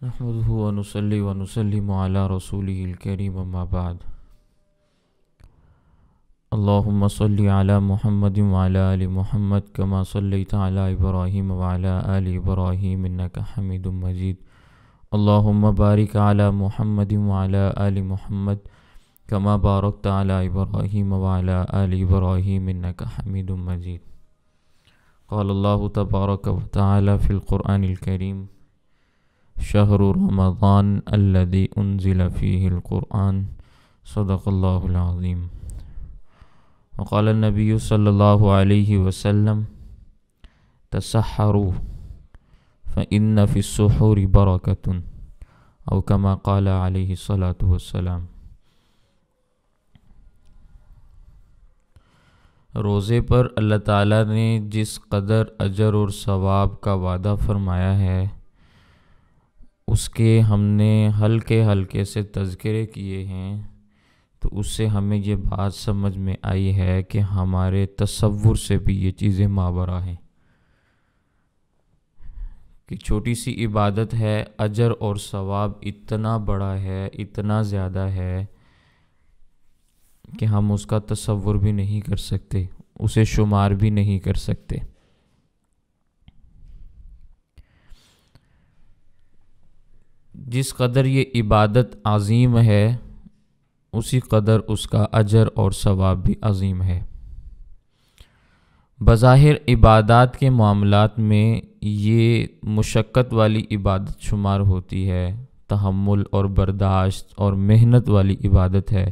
نحمده ونصلي ونسلم على رسوله الكريم اما بعد اللهم صل على محمد وعلى آل محمد كما صليت على إبراهيم وعلى آل إبراهيم إنك حميد مجيد اللهم بارك على محمد وعلى آل محمد كما باركت على إبراهيم وعلى آل إبراهيم إنك حميد مجيد قال الله تبارك وتعالى في القرآن الكريم شهر رمضان الذي أنزل فيه القرآن صدق الله العظيم وقال النبي صلى الله عليه وسلم تسحروا فإن في السحور بركة أو كما قال عليه الصلاة والسلام۔ روزے پر اللہ تعالیٰ نے جس قدر اجر اور ثواب کا وعدہ فرمایا ہے اس کے ہم نے ہلکے ہلکے سے تذکرے کیے ہیں، تو اس سے ہمیں یہ بات سمجھ میں آئی ہے کہ ہمارے تصور سے بھی یہ چیزیں ماورا ہیں کہ چھوٹی سی عبادت ہے، اجر اور ثواب اتنا بڑا ہے، اتنا زیادہ ہے کہ ہم اس کا تصور بھی نہیں کر سکتے، اسے شمار بھی نہیں کر سکتے۔ جس قدر یہ عبادت عظیم ہے اسی قدر اس کا اجر اور ثواب بھی عظیم ہے۔ بظاہر عبادات کے معاملات میں یہ مشقت والی عبادت شمار ہوتی ہے، تحمل اور برداشت اور محنت والی عبادت ہے،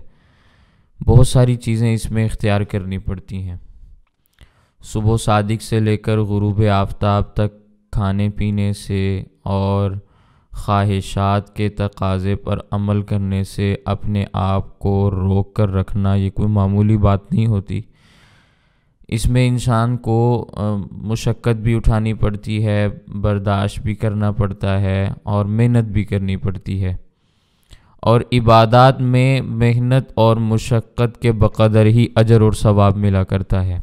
بہت ساری چیزیں اس میں اختیار کرنی پڑتی ہیں۔ صبح صادق سے لے کر غروب آفتاب تک کھانے پینے سے اور خواہشات کے تقاضے پر عمل کرنے سے اپنے آپ کو روک کر رکھنا یہ کوئی معمولی بات نہیں ہوتی۔ اس میں انسان کو مشقت بھی اٹھانی پڑتی ہے، برداشت بھی کرنا پڑتا ہے اور محنت بھی کرنی پڑتی ہے، اور عبادات میں محنت اور مشقت کے بقدر ہی اجر اور ثواب ملا کرتا ہے۔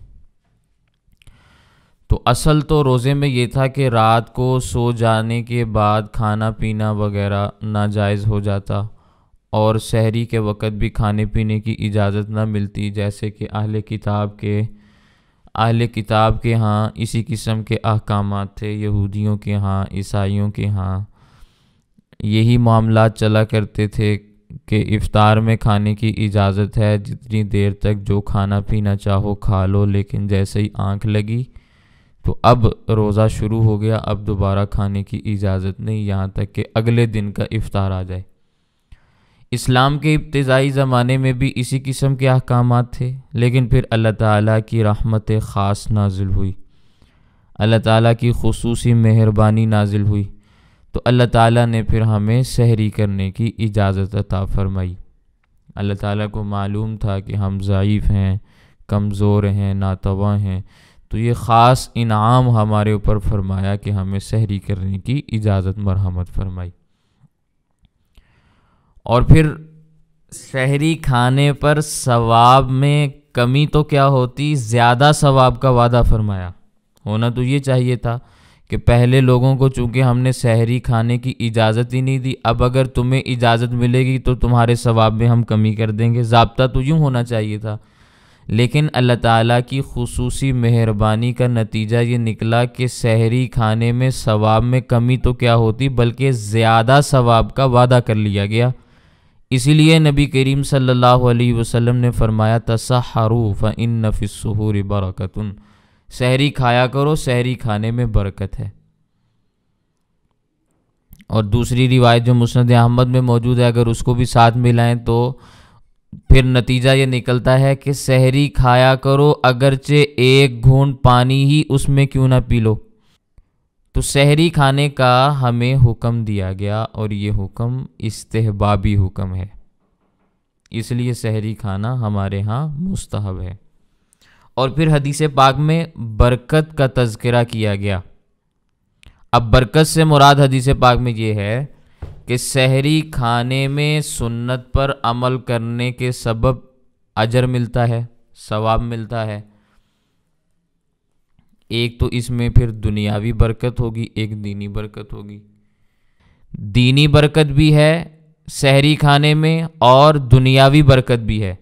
تو اصل تو روزے میں یہ تھا کہ رات کو سو جانے کے بعد کھانا پینا وغیرہ ناجائز ہو جاتا اور سحری کے وقت بھی کھانے پینے کی اجازت نہ ملتی، جیسے کہ اہل کتاب کے ہاں اسی قسم کے احکامات تھے، یہودیوں کے ہاں، عیسائیوں کے ہاں یہی معاملات چلا کرتے تھے کہ افطار میں کھانے کی اجازت ہے، جتنی دیر تک جو کھانا پینا چاہو کھا لو، لیکن جیسے ہی آنکھ لگی تو اب روزہ شروع ہو گیا، اب دوبارہ کھانے کی اجازت نہیں یہاں تک کہ اگلے دن کا افطار آ جائے۔ اسلام کے ابتدائی زمانے میں بھی اسی قسم کے احکامات تھے، لیکن پھر اللہ تعالیٰ کی رحمت خاص نازل ہوئی، اللہ تعالیٰ کی خصوصی مہربانی نازل ہوئی، تو اللہ تعالیٰ نے پھر ہمیں سحری کرنے کی اجازت عطا فرمائی۔ اللہ تعالیٰ کو معلوم تھا کہ ہم ضعیف ہیں، کمزور ہیں، ناتواں ہیں، تو یہ خاص انعام ہمارے اوپر فرمایا کہ ہمیں سحری کرنے کی اجازت مرحمت فرمائی۔ اور پھر سحری کھانے پر ثواب میں کمی تو کیا ہوتی، زیادہ ثواب کا وعدہ فرمایا۔ ہونا تو یہ چاہیے تھا کہ پہلے لوگوں کو چونکہ ہم نے سحری کھانے کی اجازت ہی نہیں دی، اب اگر تمہیں اجازت ملے گی تو تمہارے ثواب میں ہم کمی کر دیں گے، ضابطہ تو یوں ہونا چاہیے تھا۔ لیکن اللہ تعالیٰ کی خصوصی مہربانی کا نتیجہ یہ نکلا کہ سحری کھانے میں ثواب میں کمی تو کیا ہوتی بلکہ زیادہ ثواب کا وعدہ کر لیا گیا۔ اسی لیے نبی کریم صلی اللہ علیہ وسلم نے فرمایا تسحروا فإن فی السحور برکۃ، سحری کھایا کرو، سحری کھانے میں برکت ہے۔ اور دوسری روایت جو مسند احمد میں موجود ہے، اگر اس کو بھی ساتھ ملائیں تو پھر نتیجہ یہ نکلتا ہے کہ سحری کھایا کرو، اگرچہ ایک گھونٹ پانی ہی اس میں کیوں نہ پی لو۔ تو سحری کھانے کا ہمیں حکم دیا گیا اور یہ حکم استحبابی حکم ہے، اس لیے سحری کھانا ہمارے ہاں مستحب ہے۔ اور پھر حدیث پاک میں برکت کا تذکرہ کیا گیا۔ اب برکت سے مراد حدیث پاک میں یہ ہے کہ سحری کھانے میں سنت پر عمل کرنے کے سبب اجر ملتا ہے، ثواب ملتا ہے۔ ایک تو اس میں پھر دنیاوی برکت ہوگی، ایک دینی برکت ہوگی۔ دینی برکت بھی ہے سحری کھانے میں اور دنیاوی برکت بھی ہے۔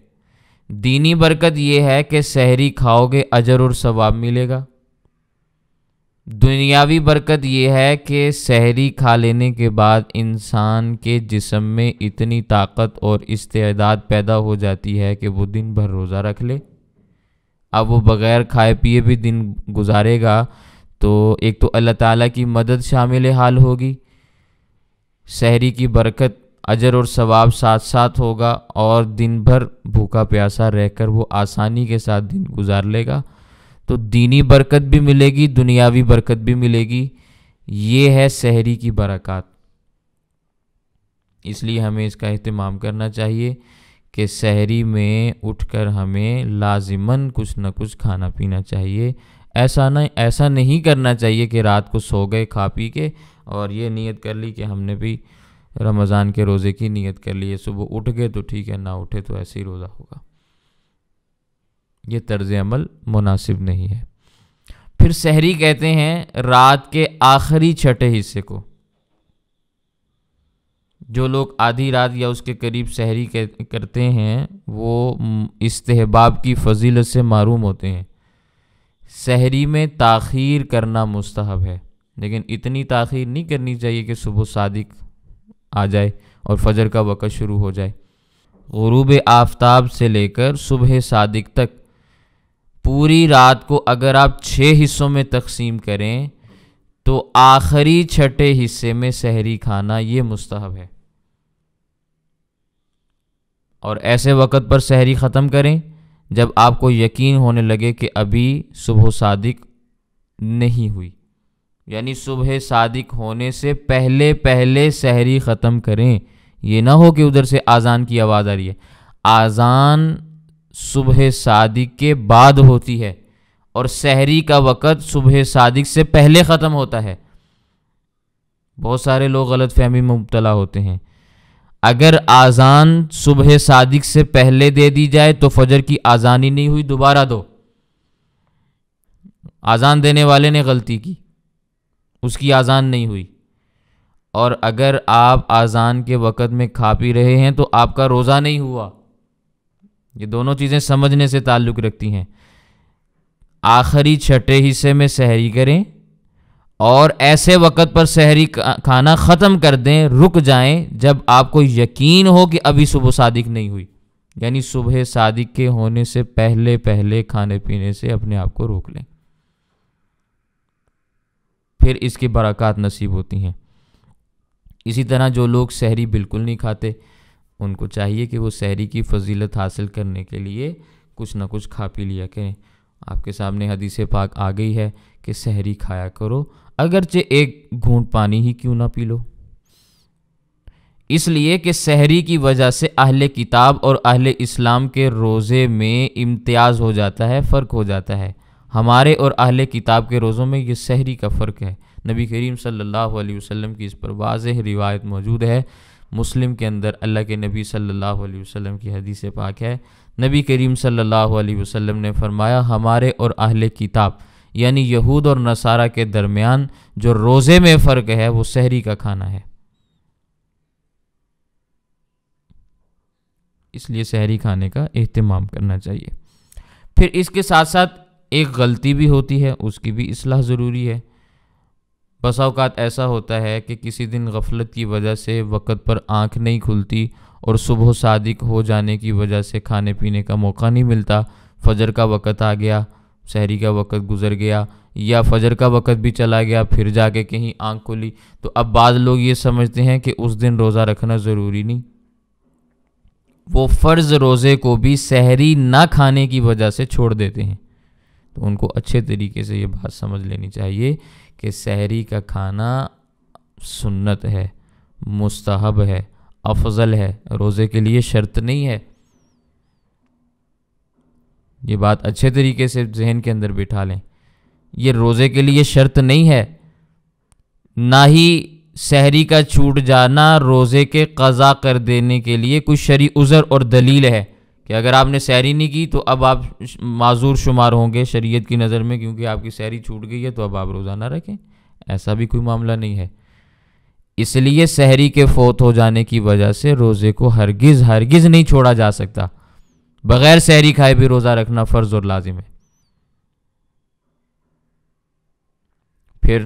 دینی برکت یہ ہے کہ سحری کھاؤ گے اجر اور ثواب ملے گا۔ دنیاوی برکت یہ ہے کہ سحری کھا لینے کے بعد انسان کے جسم میں اتنی طاقت اور استعداد پیدا ہو جاتی ہے کہ وہ دن بھر روزہ رکھ لے۔ اب وہ بغیر کھائے پیے بھی دن گزارے گا تو ایک تو اللہ تعالیٰ کی مدد شامل حال ہوگی، سحری کی برکت اجر اور ثواب ساتھ ساتھ ہوگا، اور دن بھر بھوکا پیاسا رہ کر وہ آسانی کے ساتھ دن گزار لے گا۔ تو دینی برکت بھی ملے گی، دنیاوی برکت بھی ملے گی۔ یہ ہے سحری کی برکات۔ اس لیے ہمیں اس کا اہتمام کرنا چاہیے کہ سحری میں اٹھ کر ہمیں لازماً کچھ نہ کچھ کھانا پینا چاہیے۔ ایسا نہیں کرنا چاہیے کہ رات کو سو گئے کھا پی کے اور یہ نیت کر لی کہ ہم نے بھی رمضان کے روزے کی نیت کر لی ہے، صبح اٹھ گئے تو ٹھیک ہے، نہ اٹھے تو ایسے ہی روزہ ہوگا۔ یہ طرز عمل مناسب نہیں ہے۔ پھر سحری کہتے ہیں رات کے آخری چھٹے حصے کو۔ جو لوگ آدھی رات یا اس کے قریب سحری کرتے ہیں وہ استحباب کی فضیلت سے محروم ہوتے ہیں۔ سحری میں تاخیر کرنا مستحب ہے، لیکن اتنی تاخیر نہیں کرنی چاہیے کہ صبح صادق آ جائے اور فجر کا وقت شروع ہو جائے۔ غروب آفتاب سے لے کر صبح صادق تک پوری رات کو اگر آپ 6 حصوں میں تقسیم کریں تو آخری چھٹے حصے میں سحری کھانا یہ مستحب ہے، اور ایسے وقت پر سحری ختم کریں جب آپ کو یقین ہونے لگے کہ ابھی صبح صادق نہیں ہوئی، یعنی صبح صادق ہونے سے پہلے سحری ختم کریں۔ یہ نہ ہو کہ ادھر سے اذان کی آواز آ رہی ہے، اذان صبح صادق کے بعد ہوتی ہے اور سحری کا وقت صبح صادق سے پہلے ختم ہوتا ہے۔ بہت سارے لوگ غلط فہمی میں مبتلا ہوتے ہیں۔ اگر اذان صبح صادق سے پہلے دے دی جائے تو فجر کی اذان ہی نہیں ہوئی، دوبارہ دو۔ اذان دینے والے نے غلطی کی، اس کی اذان نہیں ہوئی۔ اور اگر آپ اذان کے وقت میں کھا پی رہے ہیں تو آپ کا روزہ نہیں ہوا۔ یہ دونوں چیزیں سمجھنے سے تعلق رکھتی ہیں۔ آخری چھٹے حصے میں سحری کریں اور ایسے وقت پر سحری کھانا ختم کر دیں، رک جائیں جب آپ کو یقین ہو کہ ابھی صبح صادق نہیں ہوئی، یعنی صبح صادق کے ہونے سے پہلے کھانے پینے سے اپنے آپ کو روک لیں، پھر اس کی برکات نصیب ہوتی ہیں۔ اسی طرح جو لوگ سحری بالکل نہیں کھاتے ان کو چاہیے کہ وہ سحری کی فضیلت حاصل کرنے کے لیے کچھ نہ کچھ کھا پی لیا کریں۔ آپ کے سامنے حدیث پاک آ گئی ہے کہ سحری کھایا کرو، اگرچہ ایک گھونٹ پانی ہی کیوں نہ پی لو، اس لیے کہ سحری کی وجہ سے اہل کتاب اور اہل اسلام کے روزے میں امتیاز ہو جاتا ہے، فرق ہو جاتا ہے۔ ہمارے اور اہل کتاب کے روزوں میں یہ سحری کا فرق ہے۔ نبی کریم صلی اللہ علیہ وسلم کی اس پر واضح روایت موجود ہے۔ مسلم کے اندر اللہ کے نبی صلی اللہ علیہ وسلم کی حدیث پاک ہے، نبی کریم صلی اللہ علیہ وسلم نے فرمایا ہمارے اور اہل کتاب یعنی یہود اور نصارہ کے درمیان جو روزے میں فرق ہے وہ سحری کا کھانا ہے، اس لیے سحری کھانے کا اہتمام کرنا چاہیے۔ پھر اس کے ساتھ ساتھ ایک غلطی بھی ہوتی ہے، اس کی بھی اصلاح ضروری ہے۔ بسا اوقات ایسا ہوتا ہے کہ کسی دن غفلت کی وجہ سے وقت پر آنکھ نہیں کھلتی اور صبح صادق ہو جانے کی وجہ سے کھانے پینے کا موقع نہیں ملتا، فجر کا وقت آ گیا، سحری کا وقت گزر گیا، یا فجر کا وقت بھی چلا گیا، پھر جا کے کہیں آنکھ کھلی، تو اب بعض لوگ یہ سمجھتے ہیں کہ اس دن روزہ رکھنا ضروری نہیں، وہ فرض روزے کو بھی سحری نہ کھانے کی وجہ سے چھوڑ دیتے ہیں۔ تو ان کو اچھے طریقے سے یہ بات سمجھ لینی چاہیے کہ سحری کا کھانا سنت ہے، مستحب ہے، افضل ہے، روزے کے لیے شرط نہیں ہے۔ یہ بات اچھے طریقے سے ذہن کے اندر بٹھا لیں، یہ روزے کے لیے شرط نہیں ہے، نہ ہی سحری کا چھوٹ جانا روزے کے قضا کر دینے کے لیے کوئی شرعی عذر اور دلیل ہے کہ اگر آپ نے سحری نہیں کی تو اب آپ معذور شمار ہوں گے شریعت کی نظر میں، کیونکہ آپ کی سحری چھوٹ گئی ہے تو اب آپ روزہ نہ رکھیں، ایسا بھی کوئی معاملہ نہیں ہے۔ اس لیے سحری کے فوت ہو جانے کی وجہ سے روزے کو ہرگز ہرگز نہیں چھوڑا جا سکتا، بغیر سحری کھائے بھی روزہ رکھنا فرض اور لازم ہے۔ پھر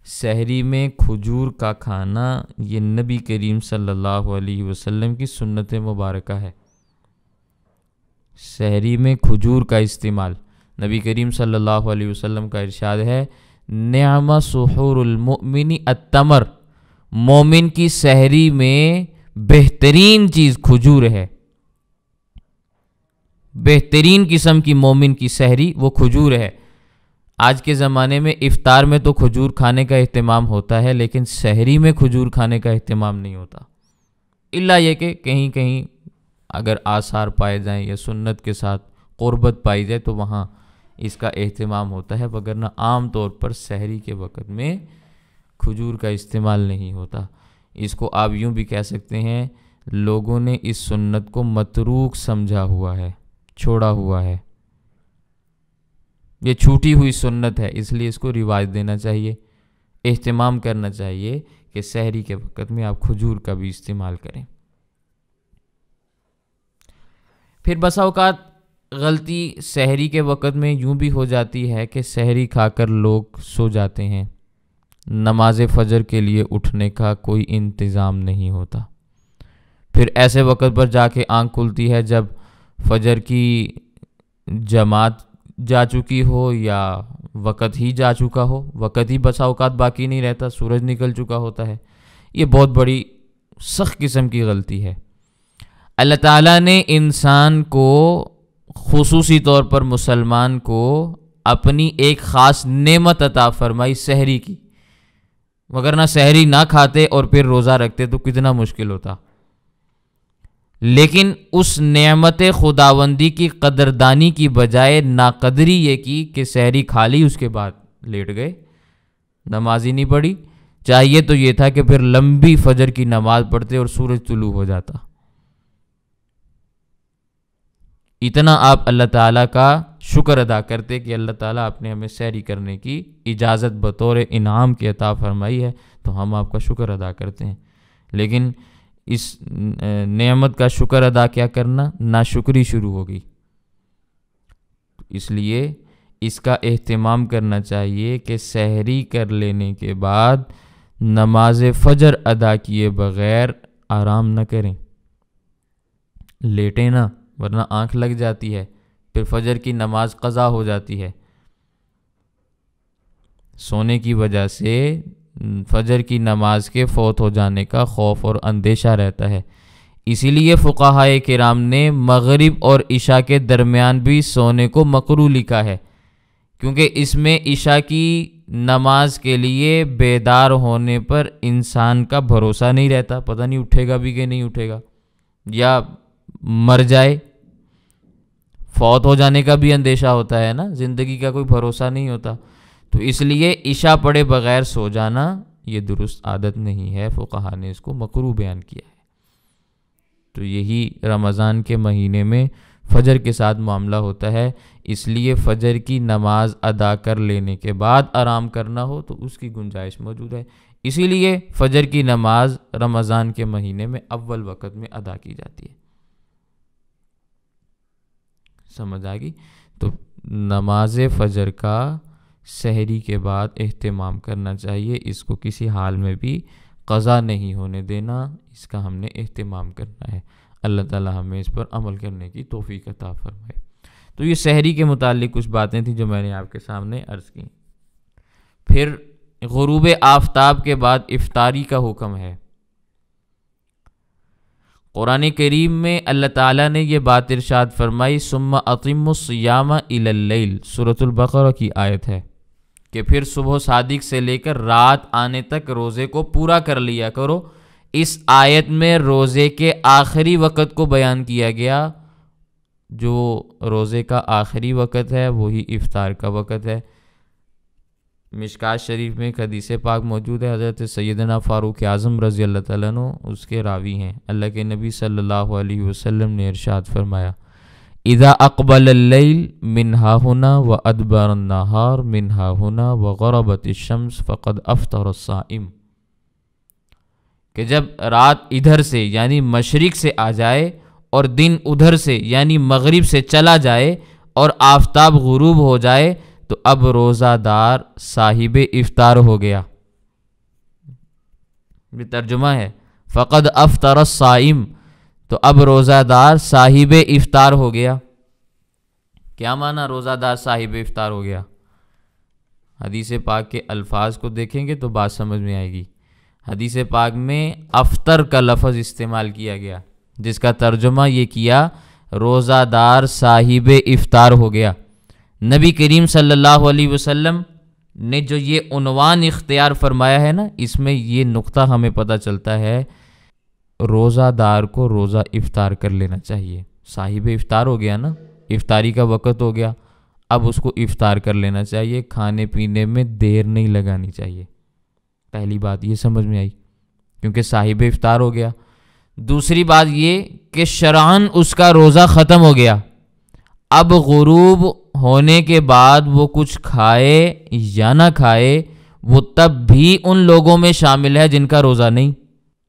سحری میں کھجور کا کھانا یہ نبی کریم صلی اللہ علیہ وسلم کی سنت مبارکہ ہے۔ سحری میں کھجور کا استعمال، نبی کریم صلی اللہ علیہ وسلم کا ارشاد ہے، نعم سحور المؤمن التمر، مومن کی سحری میں بہترین چیز کھجور ہے، بہترین قسم کی مومن کی سحری وہ کھجور ہے۔ آج کے زمانے میں افطار میں تو کھجور کھانے کا اہتمام ہوتا ہے، لیکن سحری میں کھجور کھانے کا اہتمام نہیں ہوتا، الا یہ کہ کہیں کہیں اگر آثار پائے جائیں یا سنت کے ساتھ قربت پائی جائے تو وہاں اس کا اہتمام ہوتا ہے، وگرنہ عام طور پر سحری کے وقت میں کھجور کا استعمال نہیں ہوتا۔ اس کو آپ یوں بھی کہہ سکتے ہیں، لوگوں نے اس سنت کو متروک سمجھا ہوا ہے، چھوڑا ہوا ہے، یہ چھوٹی ہوئی سنت ہے، اس لیے اس کو رواج دینا چاہیے، اہتمام کرنا چاہیے کہ سحری کے وقت میں آپ کھجور کا بھی استعمال کریں۔ پھر بسا اوقات غلطی سحری کے وقت میں یوں بھی ہو جاتی ہے کہ سحری کھا کر لوگ سو جاتے ہیں، نماز فجر کے لیے اٹھنے کا کوئی انتظام نہیں ہوتا۔ پھر ایسے وقت پر جا کے آنکھ کھلتی ہے جب فجر کی جماعت جا چکی ہو یا وقت ہی جا چکا ہو، وقت ہی بسا اوقات باقی نہیں رہتا، سورج نکل چکا ہوتا ہے۔ یہ بہت بڑی سخت قسم کی غلطی ہے۔ اللہ تعالیٰ نے انسان کو، خصوصی طور پر مسلمان کو، اپنی ایک خاص نعمت عطا فرمائی سحری کی، وگرنہ سحری نہ کھاتے اور پھر روزہ رکھتے تو کتنا مشکل ہوتا۔ لیکن اس نعمت خداوندی کی قدردانی کی بجائے ناقدری یہ کی کہ سحری کھا لی، اس کے بعد لیٹ گئے، نماز ہی نہیں پڑھی۔ چاہیے تو یہ تھا کہ پھر لمبی فجر کی نماز پڑھتے اور سورج طلوع ہو جاتا۔ اتنا آپ اللہ تعالیٰ کا شکر ادا کرتے کہ اللہ تعالیٰ آپ نے ہمیں سحری کرنے کی اجازت بطور انعام کی عطا فرمائی ہے، تو ہم آپ کا شکر ادا کرتے ہیں۔ لیکن اس نعمت کا شکر ادا کیا کرنا، ناشکری شروع ہوگی۔ اس لیے اس کا اہتمام کرنا چاہیے کہ سحری کر لینے کے بعد نماز فجر ادا کیے بغیر آرام نہ کریں، لیٹیں نہ، ورنہ آنکھ لگ جاتی ہے، پھر فجر کی نماز قضا ہو جاتی ہے۔ سونے کی وجہ سے فجر کی نماز کے فوت ہو جانے کا خوف اور اندیشہ رہتا ہے۔ اسی لیے فقہائے کرام نے مغرب اور عشاء کے درمیان بھی سونے کو مکروہ لکھا ہے، کیونکہ اس میں عشاء کی نماز کے لیے بیدار ہونے پر انسان کا بھروسہ نہیں رہتا، پتہ نہیں اٹھے گا بھی کہ نہیں اٹھے گا، یا مر جائے، فوت ہو جانے کا بھی اندیشہ ہوتا ہے نا، زندگی کا کوئی بھروسہ نہیں ہوتا۔ تو اس لیے عشاء پڑھے بغیر سو جانا یہ درست عادت نہیں ہے، فقہا نے اس کو مکروہ بیان کیا ہے۔ تو یہی رمضان کے مہینے میں فجر کے ساتھ معاملہ ہوتا ہے، اس لیے فجر کی نماز ادا کر لینے کے بعد آرام کرنا ہو تو اس کی گنجائش موجود ہے۔ اسی لیے فجر کی نماز رمضان کے مہینے میں اول وقت میں ادا کی جاتی ہے۔ سمجھ آ گئی؟ تو نماز فجر کا سحری کے بعد اہتمام کرنا چاہیے، اس کو کسی حال میں بھی قضا نہیں ہونے دینا، اس کا ہم نے اہتمام کرنا ہے۔ اللہ تعالی ہمیں اس پر عمل کرنے کی توفیق عطا فرمائے۔ تو یہ سحری کے متعلق کچھ باتیں تھیں جو میں نے آپ کے سامنے عرض کی۔ پھر غروب آفتاب کے بعد افطاری کا حکم ہے۔ قرآن کریم میں اللہ تعالیٰ نے یہ بات ارشاد فرمائی، ثم اطم الصیام الی اللیل، سورۃ البقرہ کی آیت ہے کہ پھر صبح صادق سے لے کر رات آنے تک روزے کو پورا کر لیا کرو۔ اس آیت میں روزے کے آخری وقت کو بیان کیا گیا، جو روزے کا آخری وقت ہے وہی افطار کا وقت ہے۔ مشکات شریف میں ایک حدیث پاک موجود ہے، حضرت سیدنا فاروق اعظم رضی اللہ تعالیٰ عنہ اس کے راوی ہیں، اللہ کے نبی صلی اللہ علیہ وسلم نے ارشاد فرمایا، اذا اقبل اللیل من ہا ہنا و ادبر النہار من ہا ہنا و غربت الشمس فقد افطر الصائم۔ کہ جب رات ادھر سے یعنی مشرق سے آ جائے اور دن ادھر سے یعنی مغرب سے چلا جائے اور آفتاب غروب ہو جائے تو اب روزہ دار صاحب افطار ہو گیا۔ یہ ترجمہ ہے، فقد افطر الصائم، تو اب روزہ دار صاحب افطار ہو گیا۔ کیا معنی روزہ دار صاحب افطار ہو گیا؟ حدیث پاک کے الفاظ کو دیکھیں گے تو بات سمجھ میں آئے گی۔ حدیث پاک میں افطر کا لفظ استعمال کیا گیا، جس کا ترجمہ یہ کیا روزہ دار صاحب افطار ہو گیا۔ نبی کریم صلی اللہ علیہ وسلم نے جو یہ عنوان اختیار فرمایا ہے نا، اس میں یہ نقطہ ہمیں پتہ چلتا ہے روزہ دار کو روزہ افطار کر لینا چاہیے۔ صاحب افطار ہو گیا نا، افطاری کا وقت ہو گیا، اب اس کو افطار کر لینا چاہیے، کھانے پینے میں دیر نہیں لگانی چاہیے۔ پہلی بات یہ سمجھ میں آئی، کیونکہ صاحب افطار ہو گیا۔ دوسری بات یہ کہ شرعاً اس کا روزہ ختم ہو گیا، اب غروب ہونے کے بعد وہ کچھ کھائے یا نہ کھائے وہ تب بھی ان لوگوں میں شامل ہے جن کا روزہ نہیں۔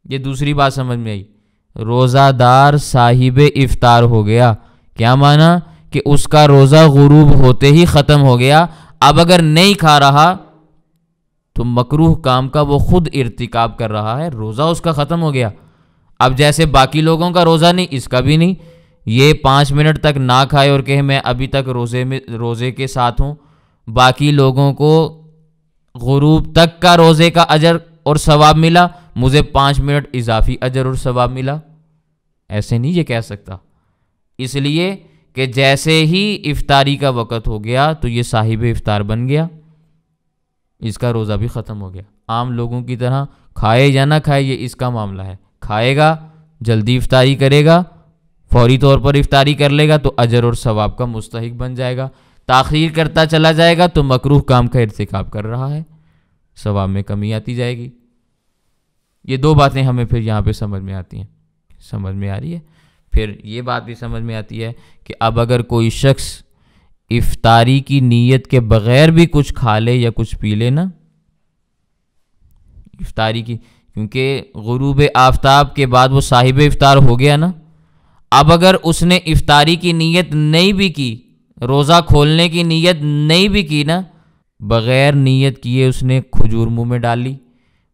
یہ دوسری بات سمجھ میں آئی، روزہ دار صاحب افطار ہو گیا، کیا معنی کہ اس کا روزہ غروب ہوتے ہی ختم ہو گیا، اب اگر نہیں کھا رہا تو مکروہ کام کا وہ خود ارتکاب کر رہا ہے، روزہ اس کا ختم ہو گیا۔ اب جیسے باقی لوگوں کا روزہ نہیں، اس کا بھی نہیں، یہ 5 منٹ تک نہ کھائے اور کہے میں ابھی تک روزے کے ساتھ ہوں، باقی لوگوں کو غروب تک کا روزے کا اجر اور ثواب ملا، مجھے 5 منٹ اضافی اجر اور ثواب ملا، ایسے نہیں یہ کہہ سکتا۔ اس لیے کہ جیسے ہی افطاری کا وقت ہو گیا تو یہ صاحب افطار بن گیا، اس کا روزہ بھی ختم ہو گیا۔ عام لوگوں کی طرح کھائے یا نہ کھائے یہ اس کا معاملہ ہے، کھائے گا جلدی افطاری کرے گا، فوری طور پر افطاری کر لے گا تو اجر اور ثواب کا مستحق بن جائے گا، تاخیر کرتا چلا جائے گا تو مکروہ کام کا ارتکاب کر رہا ہے، ثواب میں کمی آتی جائے گی۔ یہ دو باتیں ہمیں پھر یہاں پہ سمجھ میں آتی ہیں، سمجھ میں آ رہی ہے۔ پھر یہ بات بھی سمجھ میں آتی ہے کہ اب اگر کوئی شخص افطاری کی نیت کے بغیر بھی کچھ کھا لے یا کچھ پی لے نا، افطاری کی، کیونکہ غروب آفتاب کے بعد وہ صاحب افطار ہو گیا نا، اب اگر اس نے افطاری کی نیت نہیں بھی کی، روزہ کھولنے کی نیت نہیں بھی کی نا، بغیر نیت کیے اس نے کھجور منہ میں ڈال لی،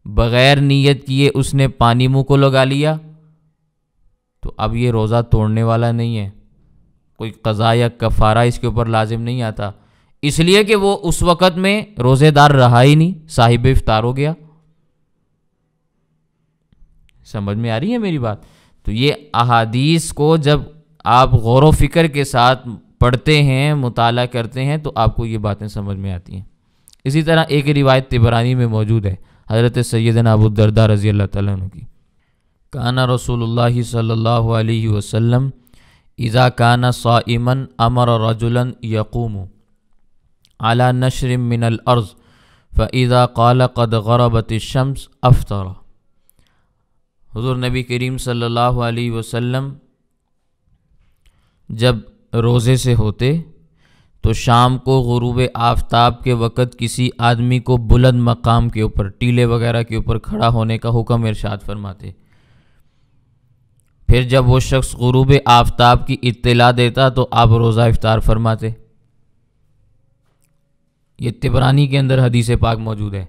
بغیر نیت کیے اس نے پانی منہ کو لگا لیا، تو اب یہ روزہ توڑنے والا نہیں ہے، کوئی قضا یا کفارہ اس کے اوپر لازم نہیں آتا، اس لیے کہ وہ اس وقت میں روزے دار رہا ہی نہیں، صاحب افطار ہو گیا۔ سمجھ میں آ رہی ہے میری بات؟ تو یہ احادیث کو جب آپ غور و فکر کے ساتھ پڑھتے ہیں، مطالعہ کرتے ہیں تو آپ کو یہ باتیں سمجھ میں آتی ہیں۔ اسی طرح ایک روایت طبرانی میں موجود ہے حضرت سیدنا ابو الدرداء رضی اللہ تعالیٰ عنہ کی، کان رسول اللہ صلی اللہ علیہ وسلم اذا کان صائما امر رجلا یقوم على نشر من الارض فاذا قال قد غربت الشمس افطر۔ حضور نبی کریم صلی اللہ علیہ وسلم جب روزے سے ہوتے تو شام کو غروب آفتاب کے وقت کسی آدمی کو بلند مقام کے اوپر، ٹیلے وغیرہ کے اوپر کھڑا ہونے کا حکم ارشاد فرماتے، پھر جب وہ شخص غروب آفتاب کی اطلاع دیتا تو آپ روزہ افطار فرماتے۔ یہ طبرانی کے اندر حدیث پاک موجود ہے۔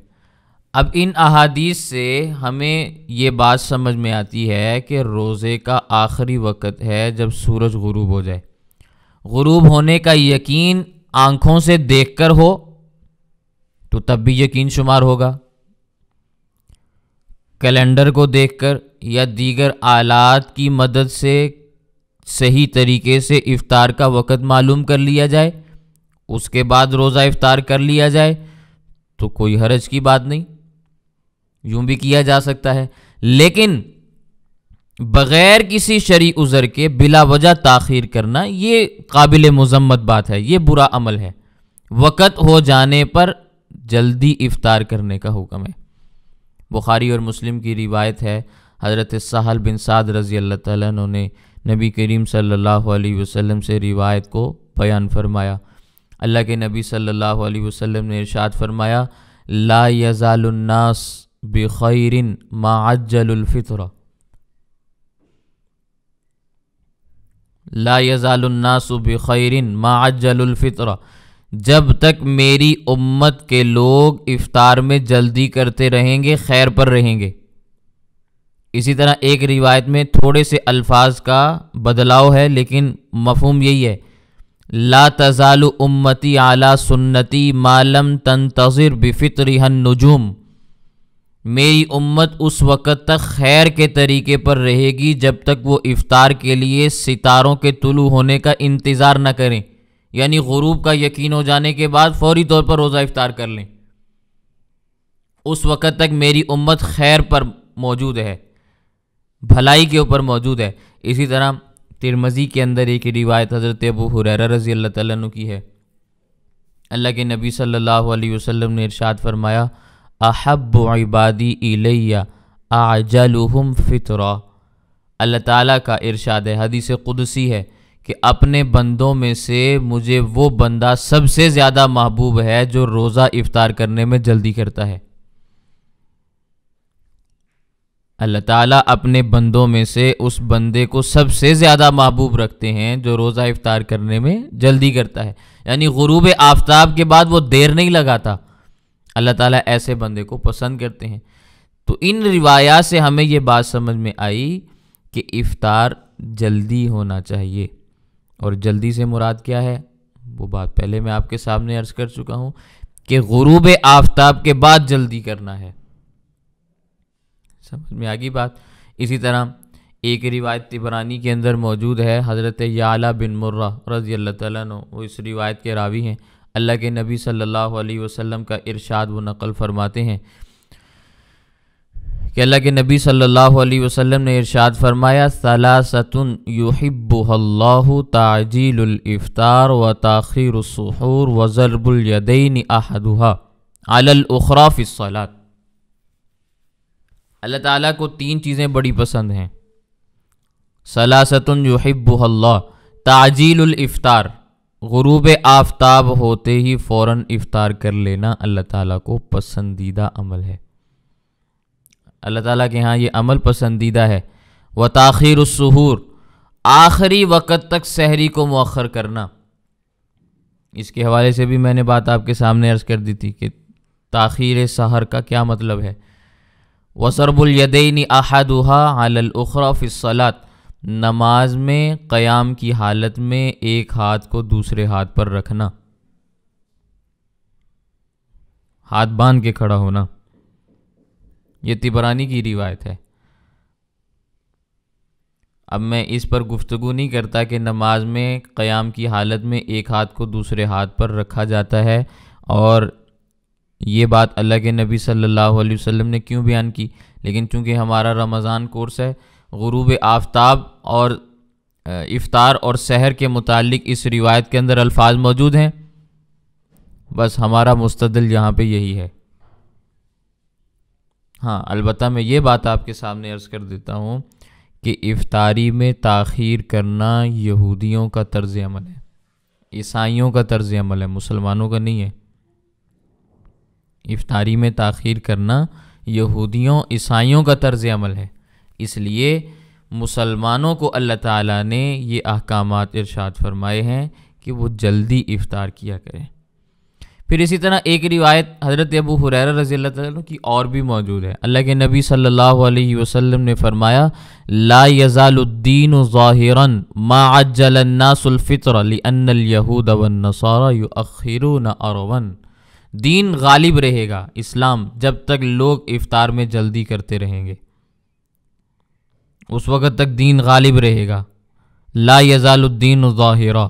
اب ان احادیث سے ہمیں یہ بات سمجھ میں آتی ہے کہ روزے کا آخری وقت ہے جب سورج غروب ہو جائے، غروب ہونے کا یقین آنکھوں سے دیکھ کر ہو تو تب بھی یقین شمار ہوگا، کیلنڈر کو دیکھ کر یا دیگر آلات کی مدد سے صحیح طریقے سے افطار کا وقت معلوم کر لیا جائے، اس کے بعد روزہ افطار کر لیا جائے تو کوئی حرج کی بات نہیں، یوں بھی کیا جا سکتا ہے۔ لیکن بغیر کسی شرعی عذر کے بلا وجہ تاخیر کرنا یہ قابل مذمت بات ہے، یہ برا عمل ہے۔ وقت ہو جانے پر جلدی افطار کرنے کا حکم ہے۔ بخاری اور مسلم کی روایت ہے، حضرت سہل بن سعد رضی اللہ تعالیٰ عنہ نے نبی کریم صلی اللہ علیہ وسلم سے روایت کو بیان فرمایا۔ اللہ کے نبی صلی اللہ علیہ وسلم نے ارشاد فرمایا، لا یزال الناس بخیر ما عجل الفطر، لا یزال الناس بخیر ما عجل الفطر، جب تک میری امت کے لوگ افطار میں جلدی کرتے رہیں گے خیر پر رہیں گے۔ اسی طرح ایک روایت میں تھوڑے سے الفاظ کا بدلاؤ ہے لیکن مفہوم یہی ہے، لا تزال امتی علی سنتی ما لم تنتظر بفطرها النجوم، میری امت اس وقت تک خیر کے طریقے پر رہے گی جب تک وہ افطار کے لیے ستاروں کے طلوع ہونے کا انتظار نہ کریں، یعنی غروب کا یقین ہو جانے کے بعد فوری طور پر روزہ افطار کر لیں، اس وقت تک میری امت خیر پر موجود ہے، بھلائی کے اوپر موجود ہے۔ اسی طرح ترمذی کے اندر ایک روایت حضرت ابو ہریرہ رضی اللہ تعالیٰ عنہ کی ہے، اللہ کے نبی صلی اللہ علیہ وسلم نے ارشاد فرمایا، احب عبادی الی اعجلہم فطرا، اللہ تعالیٰ کا ارشاد ہے، حدیث قدسی ہے کہ اپنے بندوں میں سے مجھے وہ بندہ سب سے زیادہ محبوب ہے جو روزہ افطار کرنے میں جلدی کرتا ہے۔ اللہ تعالیٰ اپنے بندوں میں سے اس بندے کو سب سے زیادہ محبوب رکھتے ہیں جو روزہ افطار کرنے میں جلدی کرتا ہے، یعنی غروب آفتاب کے بعد وہ دیر نہیں لگاتا، اللہ تعالیٰ ایسے بندے کو پسند کرتے ہیں۔ تو ان روایات سے ہمیں یہ بات سمجھ میں آئی کہ افطار جلدی ہونا چاہیے، اور جلدی سے مراد کیا ہے وہ بات پہلے میں آپ کے سامنے عرض کر چکا ہوں کہ غروب آفتاب کے بعد جلدی کرنا ہے، سمجھ میں آگی بات۔ اسی طرح ایک روایت طبرانی کے اندر موجود ہے، حضرت یعلا بن مرہ رضی اللہ تعالیٰ عنہ وہ اس روایت کے راوی ہیں، اللہ کے نبی صلی اللہ علیہ وسلم کا ارشاد وہ نقل فرماتے ہیں کہ اللہ کے نبی صلی اللہ علیہ وسلم نے ارشاد فرمایا، ثلاثۃ یحبها اللہ تعجیل الافطار وتاخیر السحور وضرب الیدین احدها علی الاخری فی الصلاۃ، اللہ تعالیٰ کو تین چیزیں بڑی پسند ہیں، ثلاثۃ یحبها اللہ، تعجیل الافطار، غروب آفتاب ہوتے ہی فوراً افطار کر لینا اللہ تعالیٰ کو پسندیدہ عمل ہے، اللہ تعالیٰ کے ہاں یہ عمل پسندیدہ ہے۔ وتاخیر السحور، آخری وقت تک سحری کو مؤخر کرنا، اس کے حوالے سے بھی میں نے بات آپ کے سامنے عرض کر دی تھی کہ تاخیر سحر کا کیا مطلب ہے۔ وضرب الیدین احدها علی الاخری فی الصلاۃ، نماز میں قیام کی حالت میں ایک ہاتھ کو دوسرے ہاتھ پر رکھنا، ہاتھ باندھ کے کھڑا ہونا، یہ طبرانی کی روایت ہے۔ اب میں اس پر گفتگو نہیں کرتا کہ نماز میں قیام کی حالت میں ایک ہاتھ کو دوسرے ہاتھ پر رکھا جاتا ہے، اور یہ بات اللہ کے نبی صلی اللہ علیہ وسلم نے کیوں بیان کی، لیکن چونکہ ہمارا رمضان کورس ہے، غروب آفتاب اور افطار اور سحر کے متعلق اس روایت کے اندر الفاظ موجود ہیں، بس ہمارا مستدل یہاں پہ یہی ہے۔ ہاں البتہ میں یہ بات آپ کے سامنے عرض کر دیتا ہوں کہ افطاری میں تاخیر کرنا یہودیوں کا طرز عمل ہے، عیسائیوں کا طرز عمل ہے، مسلمانوں کا نہیں ہے۔ افطاری میں تاخیر کرنا یہودیوں عیسائیوں کا طرز عمل ہے، اس لیے مسلمانوں کو اللہ تعالیٰ نے یہ احکامات ارشاد فرمائے ہیں کہ وہ جلدی افطار کیا کریں۔ پھر اسی طرح ایک روایت حضرت ابو ہریرہ رضی اللہ تعالیٰ عنہ کی اور بھی موجود ہے، اللہ کے نبی صلی اللہ علیہ وسلم نے فرمایا، لا یزال الدین ظاہرا ما عجل الناس الفطر لأن اليہود والنصارى یؤخرون عروا، دین غالب رہے گا اسلام جب تک لوگ افطار میں جلدی کرتے رہیں گے، اس وقت تک دین غالب رہے گا، لا یزال الدین ظاہرا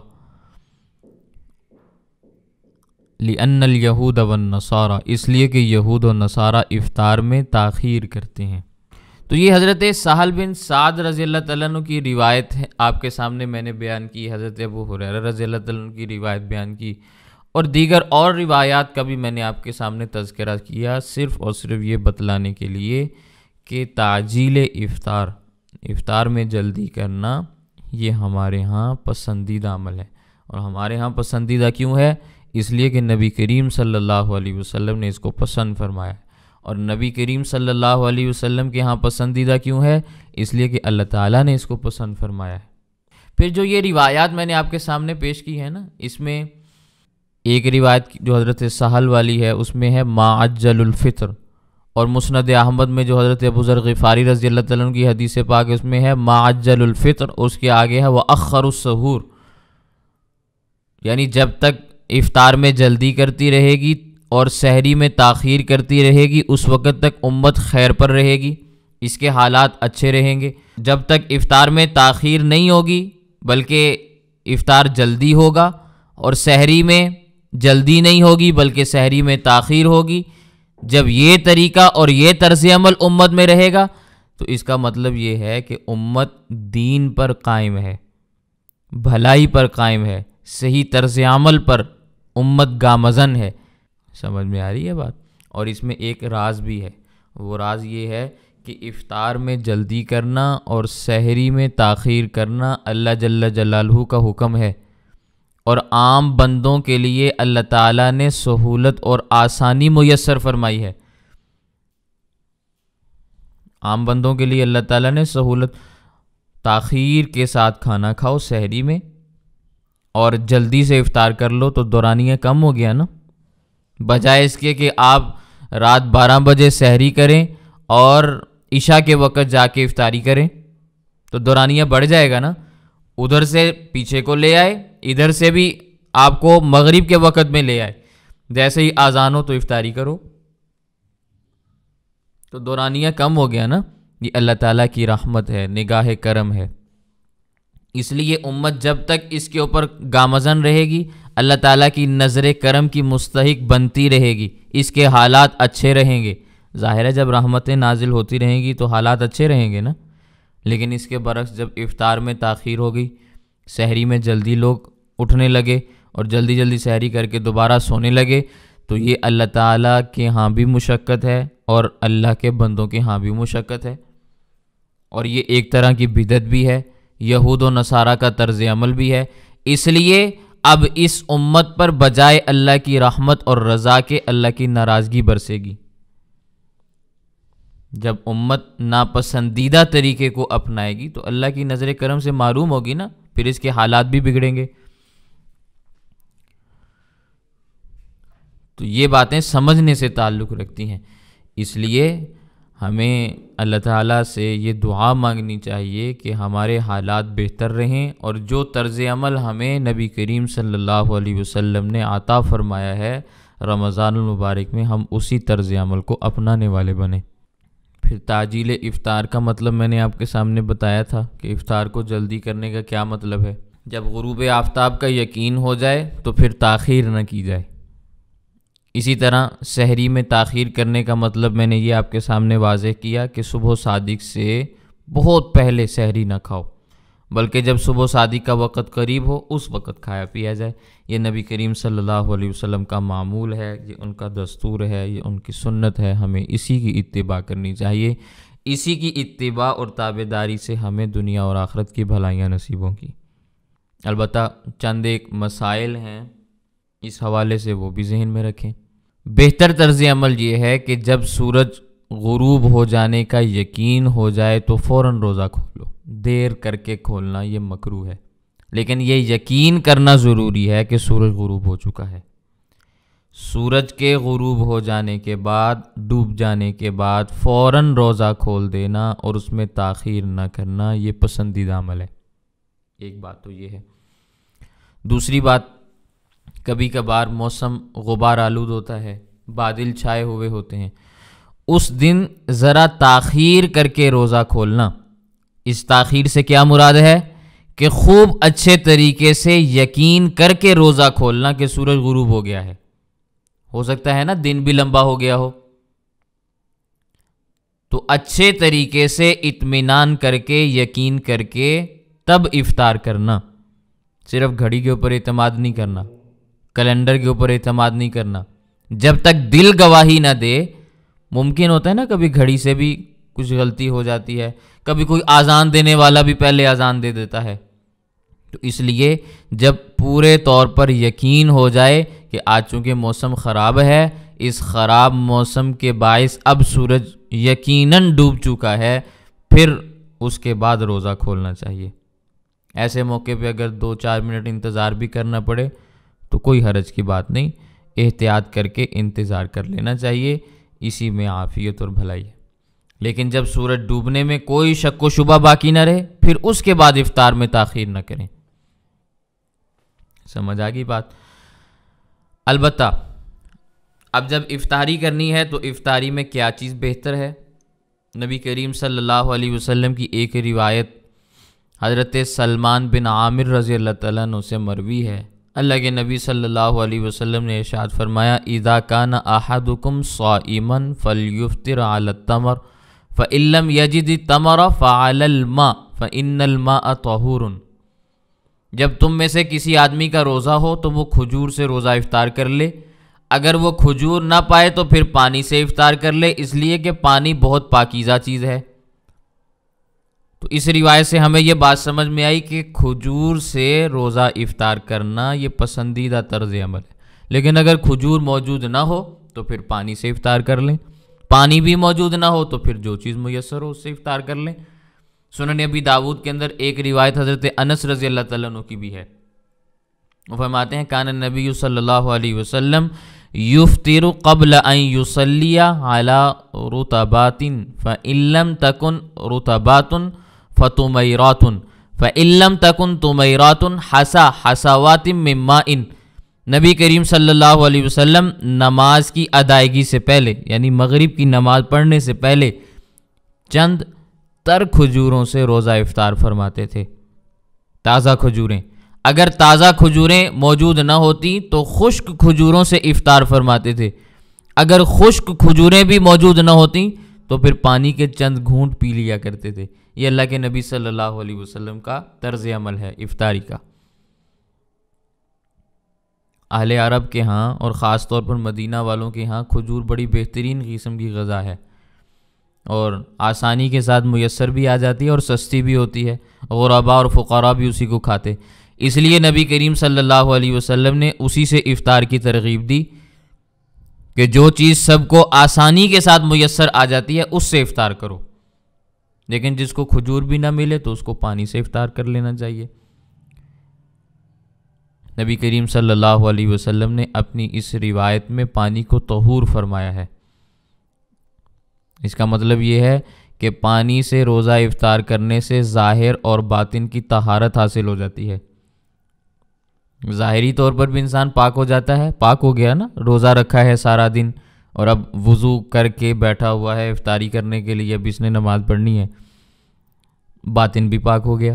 لأن الیہود والنصارى، اس لیے کہ یہود و نصارہ افطار میں تاخیر کرتے ہیں۔ تو یہ حضرت سہل بن سعد رضی اللہ تعالیٰ عنہ کی روایت ہے، آپ کے سامنے میں نے بیان کی، حضرت ابو ہریرہ رضی اللہ تعالیٰ عنہ کی روایت بیان کی، اور دیگر اور روایات کا بھی میں نے آپ کے سامنے تذکرہ کیا، صرف اور صرف یہ بتلانے کے لیے کہ تعجیل افطار، افطار میں جلدی کرنا، یہ ہمارے ہاں پسندیدہ عمل ہے، اور ہمارے ہاں پسندیدہ کیوں ہے؟ اس لیے کہ نبی کریم صلی اللہ علیہ وسلم نے اس کو پسند فرمایا، اور نبی کریم صلی اللہ علیہ وسلم کے ہاں پسندیدہ کیوں ہے؟ اس لیے کہ اللہ تعالیٰ نے اس کو پسند فرمایا ہے۔ پھر جو یہ روایات میں نے آپ کے سامنے پیش کی ہے نا، اس میں ایک روایت جو حضرت سہل والی ہے اس میں ہے ما عجل الفطر، اور مسند احمد میں جو حضرت ابو ذر غفاری رضی اللہ تعالیٰ عنہ کی حدیث پاک ہے اس میں ہے ما عجل الفطر، اس کے آگے ہے وَأَخَّرُ السحور، یعنی جب تک افطار میں جلدی کرتی رہے گی اور سحری میں تاخیر کرتی رہے گی اس وقت تک امت خیر پر رہے گی، اس کے حالات اچھے رہیں گے۔ جب تک افطار میں تاخیر نہیں ہوگی بلکہ افطار جلدی ہوگا، اور سحری میں جلدی نہیں ہوگی بلکہ سحری میں تاخیر ہوگی، جب یہ طریقہ اور یہ طرز عمل امت میں رہے گا تو اس کا مطلب یہ ہے کہ امت دین پر قائم ہے، بھلائی پر قائم ہے، صحیح طرز عمل پر امت گامزن ہے۔ سمجھ میں آ رہی ہے بات؟ اور اس میں ایک راز بھی ہے، وہ راز یہ ہے کہ افطار میں جلدی کرنا اور سحری میں تاخیر کرنا اللہ جل جلالہ کا حکم ہے، اور عام بندوں کے لیے اللہ تعالیٰ نے سہولت اور آسانی میسر فرمائی ہے۔ عام بندوں کے لیے اللہ تعالیٰ نے سہولت، تاخیر کے ساتھ کھانا کھاؤ سحری میں اور جلدی سے افطار کر لو تو دورانیہ کم ہو گیا نا، بجائے اس کے کہ آپ رات 12 بجے سحری کریں اور عشاء کے وقت جا کے افطاری کریں تو دورانیہ بڑھ جائے گا نا۔ ادھر سے پیچھے کو لے آئے، ادھر سے بھی آپ کو مغرب کے وقت میں لے آئے، جیسے ہی آذان ہو تو افطاری کرو تو دورانیہ کم ہو گیا نا۔ یہ اللہ تعالیٰ کی رحمت ہے، نگاہ کرم ہے۔ اس لیے امت جب تک اس کے اوپر گامزن رہے گی اللہ تعالیٰ کی نظر کرم کی مستحق بنتی رہے گی، اس کے حالات اچھے رہیں گے۔ ظاہر ہے جب رحمتیں نازل ہوتی رہیں گی تو حالات اچھے رہیں گے نا، لیکن اس کے برعکس جب افطار میں تاخیر ہو گئی، سحری میں جلدی لوگ اٹھنے لگے اور جلدی جلدی سحری کر کے دوبارہ سونے لگے تو یہ اللہ تعالیٰ کے ہاں بھی مشقت ہے اور اللہ کے بندوں کے ہاں بھی مشقت ہے، اور یہ ایک طرح کی بدعت بھی ہے، یہود و نصارہ کا طرز عمل بھی ہے۔ اس لیے اب اس امت پر بجائے اللہ کی رحمت اور رضا کے اللہ کی ناراضگی برسے گی۔ جب امت ناپسندیدہ طریقے کو اپنائے گی تو اللہ کی نظر کرم سے محروم ہوگی نا، پھر اس کے حالات بھی بگڑیں گے۔ تو یہ باتیں سمجھنے سے تعلق رکھتی ہیں، اس لیے ہمیں اللہ تعالیٰ سے یہ دعا مانگنی چاہیے کہ ہمارے حالات بہتر رہیں، اور جو طرز عمل ہمیں نبی کریم صلی اللہ علیہ وسلم نے عطا فرمایا ہے رمضان المبارک میں، ہم اسی طرز عمل کو اپنانے والے بنیں۔ پھر تعجیل افطار کا مطلب میں نے آپ کے سامنے بتایا تھا کہ افطار کو جلدی کرنے کا کیا مطلب ہے۔ جب غروب آفتاب کا یقین ہو جائے تو پھر تاخیر نہ کی جائے۔ اسی طرح سحری میں تاخیر کرنے کا مطلب میں نے یہ آپ کے سامنے واضح کیا کہ صبح صادق سے بہت پہلے سحری نہ کھاؤ، بلکہ جب صبح صادق کا وقت قریب ہو اس وقت کھایا پیا جائے۔ یہ نبی کریم صلی اللہ علیہ وسلم کا معمول ہے، یہ ان کا دستور ہے، یہ ان کی سنت ہے، ہمیں اسی کی اتباع کرنی چاہیے۔ اسی کی اتباع اور تابعداری سے ہمیں دنیا اور آخرت کی بھلائیاں نصیب ہوں گی۔ البتہ چند ایک مسائل ہیں اس حوالے سے، وہ بھی ذہن میں رکھیں۔ بہتر طرز عمل یہ ہے کہ جب سورج غروب ہو جانے کا یقین ہو جائے تو فوراً روزہ کھولو، دیر کر کے کھولنا یہ مکروہ ہے، لیکن یہ یقین کرنا ضروری ہے کہ سورج غروب ہو چکا ہے۔ سورج کے غروب ہو جانے کے بعد، ڈوب جانے کے بعد فوراً روزہ کھول دینا اور اس میں تاخیر نہ کرنا یہ پسندیدہ عمل ہے۔ ایک بات تو یہ ہے۔ دوسری بات، کبھی کبھار موسم غبار آلود ہوتا ہے، بادل چھائے ہوئے ہوتے ہیں، اس دن ذرا تاخیر کر کے روزہ کھولنا۔ اس تاخیر سے کیا مراد ہے کہ خوب اچھے طریقے سے یقین کر کے روزہ کھولنا کہ سورج غروب ہو گیا ہے۔ ہو سکتا ہے نا دن بھی لمبا ہو گیا ہو، تو اچھے طریقے سے اطمینان کر کے یقین کر کے تب افطار کرنا۔ صرف گھڑی کے اوپر اعتماد نہیں کرنا، کیلنڈر کے اوپر اعتماد نہیں کرنا، جب تک دل گواہی نہ دے۔ ممکن ہوتا ہے نا کبھی گھڑی سے بھی کچھ غلطی ہو جاتی ہے، کبھی کوئی آذان دینے والا بھی پہلے آذان دے دیتا ہے، تو اس لیے جب پورے طور پر یقین ہو جائے کہ آج چونکہ موسم خراب ہے اس خراب موسم کے باعث اب سورج یقیناً ڈوب چکا ہے، پھر اس کے بعد روزہ کھولنا چاہیے۔ ایسے موقع پہ اگر 2-4 منٹ انتظار بھی کرنا پڑے تو کوئی حرج کی بات نہیں، احتیاط کر کے انتظار کر لینا چاہیے، اسی میں عافیت اور بھلائی ہے۔ لیکن جب سورج ڈوبنے میں کوئی شک و شبہ باقی نہ رہے، پھر اس کے بعد افطار میں تاخیر نہ کریں۔ سمجھ آ گئی بات؟ البتہ اب جب افطاری کرنی ہے تو افطاری میں کیا چیز بہتر ہے؟ نبی کریم صلی اللہ علیہ وسلم کی ایک روایت حضرت سلمان بن عامر رضی اللہ تعالیٰ عنہ سے مروی ہے، اللہ کے نبی صلی اللہ علیہ وسلم نے ارشاد فرمایا، اذا کان احدکم صائما فلیفطر علی التمر فإن لم یجد التمر فعلی الماء فإن الماء طہور۔ جب تم میں سے کسی آدمی کا روزہ ہو تو وہ کھجور سے روزہ افطار کر لے، اگر وہ کھجور نہ پائے تو پھر پانی سے افطار کر لے، اس لیے کہ پانی بہت پاکیزہ چیز ہے۔ تو اس روایت سے ہمیں یہ بات سمجھ میں آئی کہ کھجور سے روزہ افطار کرنا یہ پسندیدہ طرز عمل ہے، لیکن اگر کھجور موجود نہ ہو تو پھر پانی سے افطار کر لیں، پانی بھی موجود نہ ہو تو پھر جو چیز میسر ہو اس سے افطار کر لیں۔ سنن ابی داود کے اندر ایک روایت حضرت انس رضی اللہ تعالیٰ عنہ کی بھی ہے، وہ فرماتے ہیں کان النبی صلی اللہ علیہ وسلم یفطر قبل ان یصلی علی رطبات فإن لم تکن رطبات فتمیرات فإن لم تکن تمیرات حسا حسوات من ماء۔ نبی کریم صلی اللہ علیہ وسلم نماز کی ادائیگی سے پہلے یعنی مغرب کی نماز پڑھنے سے پہلے چند تر کھجوروں سے روزہ افطار فرماتے تھے، تازہ کھجوریں۔ اگر تازہ کھجوریں موجود نہ ہوتی تو خشک کھجوروں سے افطار فرماتے تھے، اگر خشک کھجوریں بھی موجود نہ ہوتی تو پھر پانی کے چند گھونٹ پی لیا کرتے تھے۔ یہ اللہ کے نبی صلی اللہ علیہ وسلم کا طرز عمل ہے افطاری کا۔ اہل عرب کے ہاں اور خاص طور پر مدینہ والوں کے ہاں کھجور بڑی بہترین قسم کی غذا ہے اور آسانی کے ساتھ میسر بھی آ جاتی ہے اور سستی بھی ہوتی ہے، غربا اور فقراء بھی اسی کو کھاتے، اس لیے نبی کریم صلی اللہ علیہ وسلم نے اسی سے افطار کی ترغیب دی کہ جو چیز سب کو آسانی کے ساتھ میسر آ جاتی ہے اس سے افطار کرو، لیکن جس کو کھجور بھی نہ ملے تو اس کو پانی سے افطار کر لینا چاہیے۔ نبی کریم صلی اللہ علیہ وسلم نے اپنی اس روایت میں پانی کو طہور فرمایا ہے۔ اس کا مطلب یہ ہے کہ پانی سے روزہ افطار کرنے سے ظاہر اور باطن کی طہارت حاصل ہو جاتی ہے۔ ظاہری طور پر بھی انسان پاک ہو جاتا ہے، پاک ہو گیا نا، روزہ رکھا ہے سارا دن اور اب وضو کر کے بیٹھا ہوا ہے افطاری کرنے کے لیے، اب اس نے نماز پڑھنی ہے، باطن بھی پاک ہو گیا۔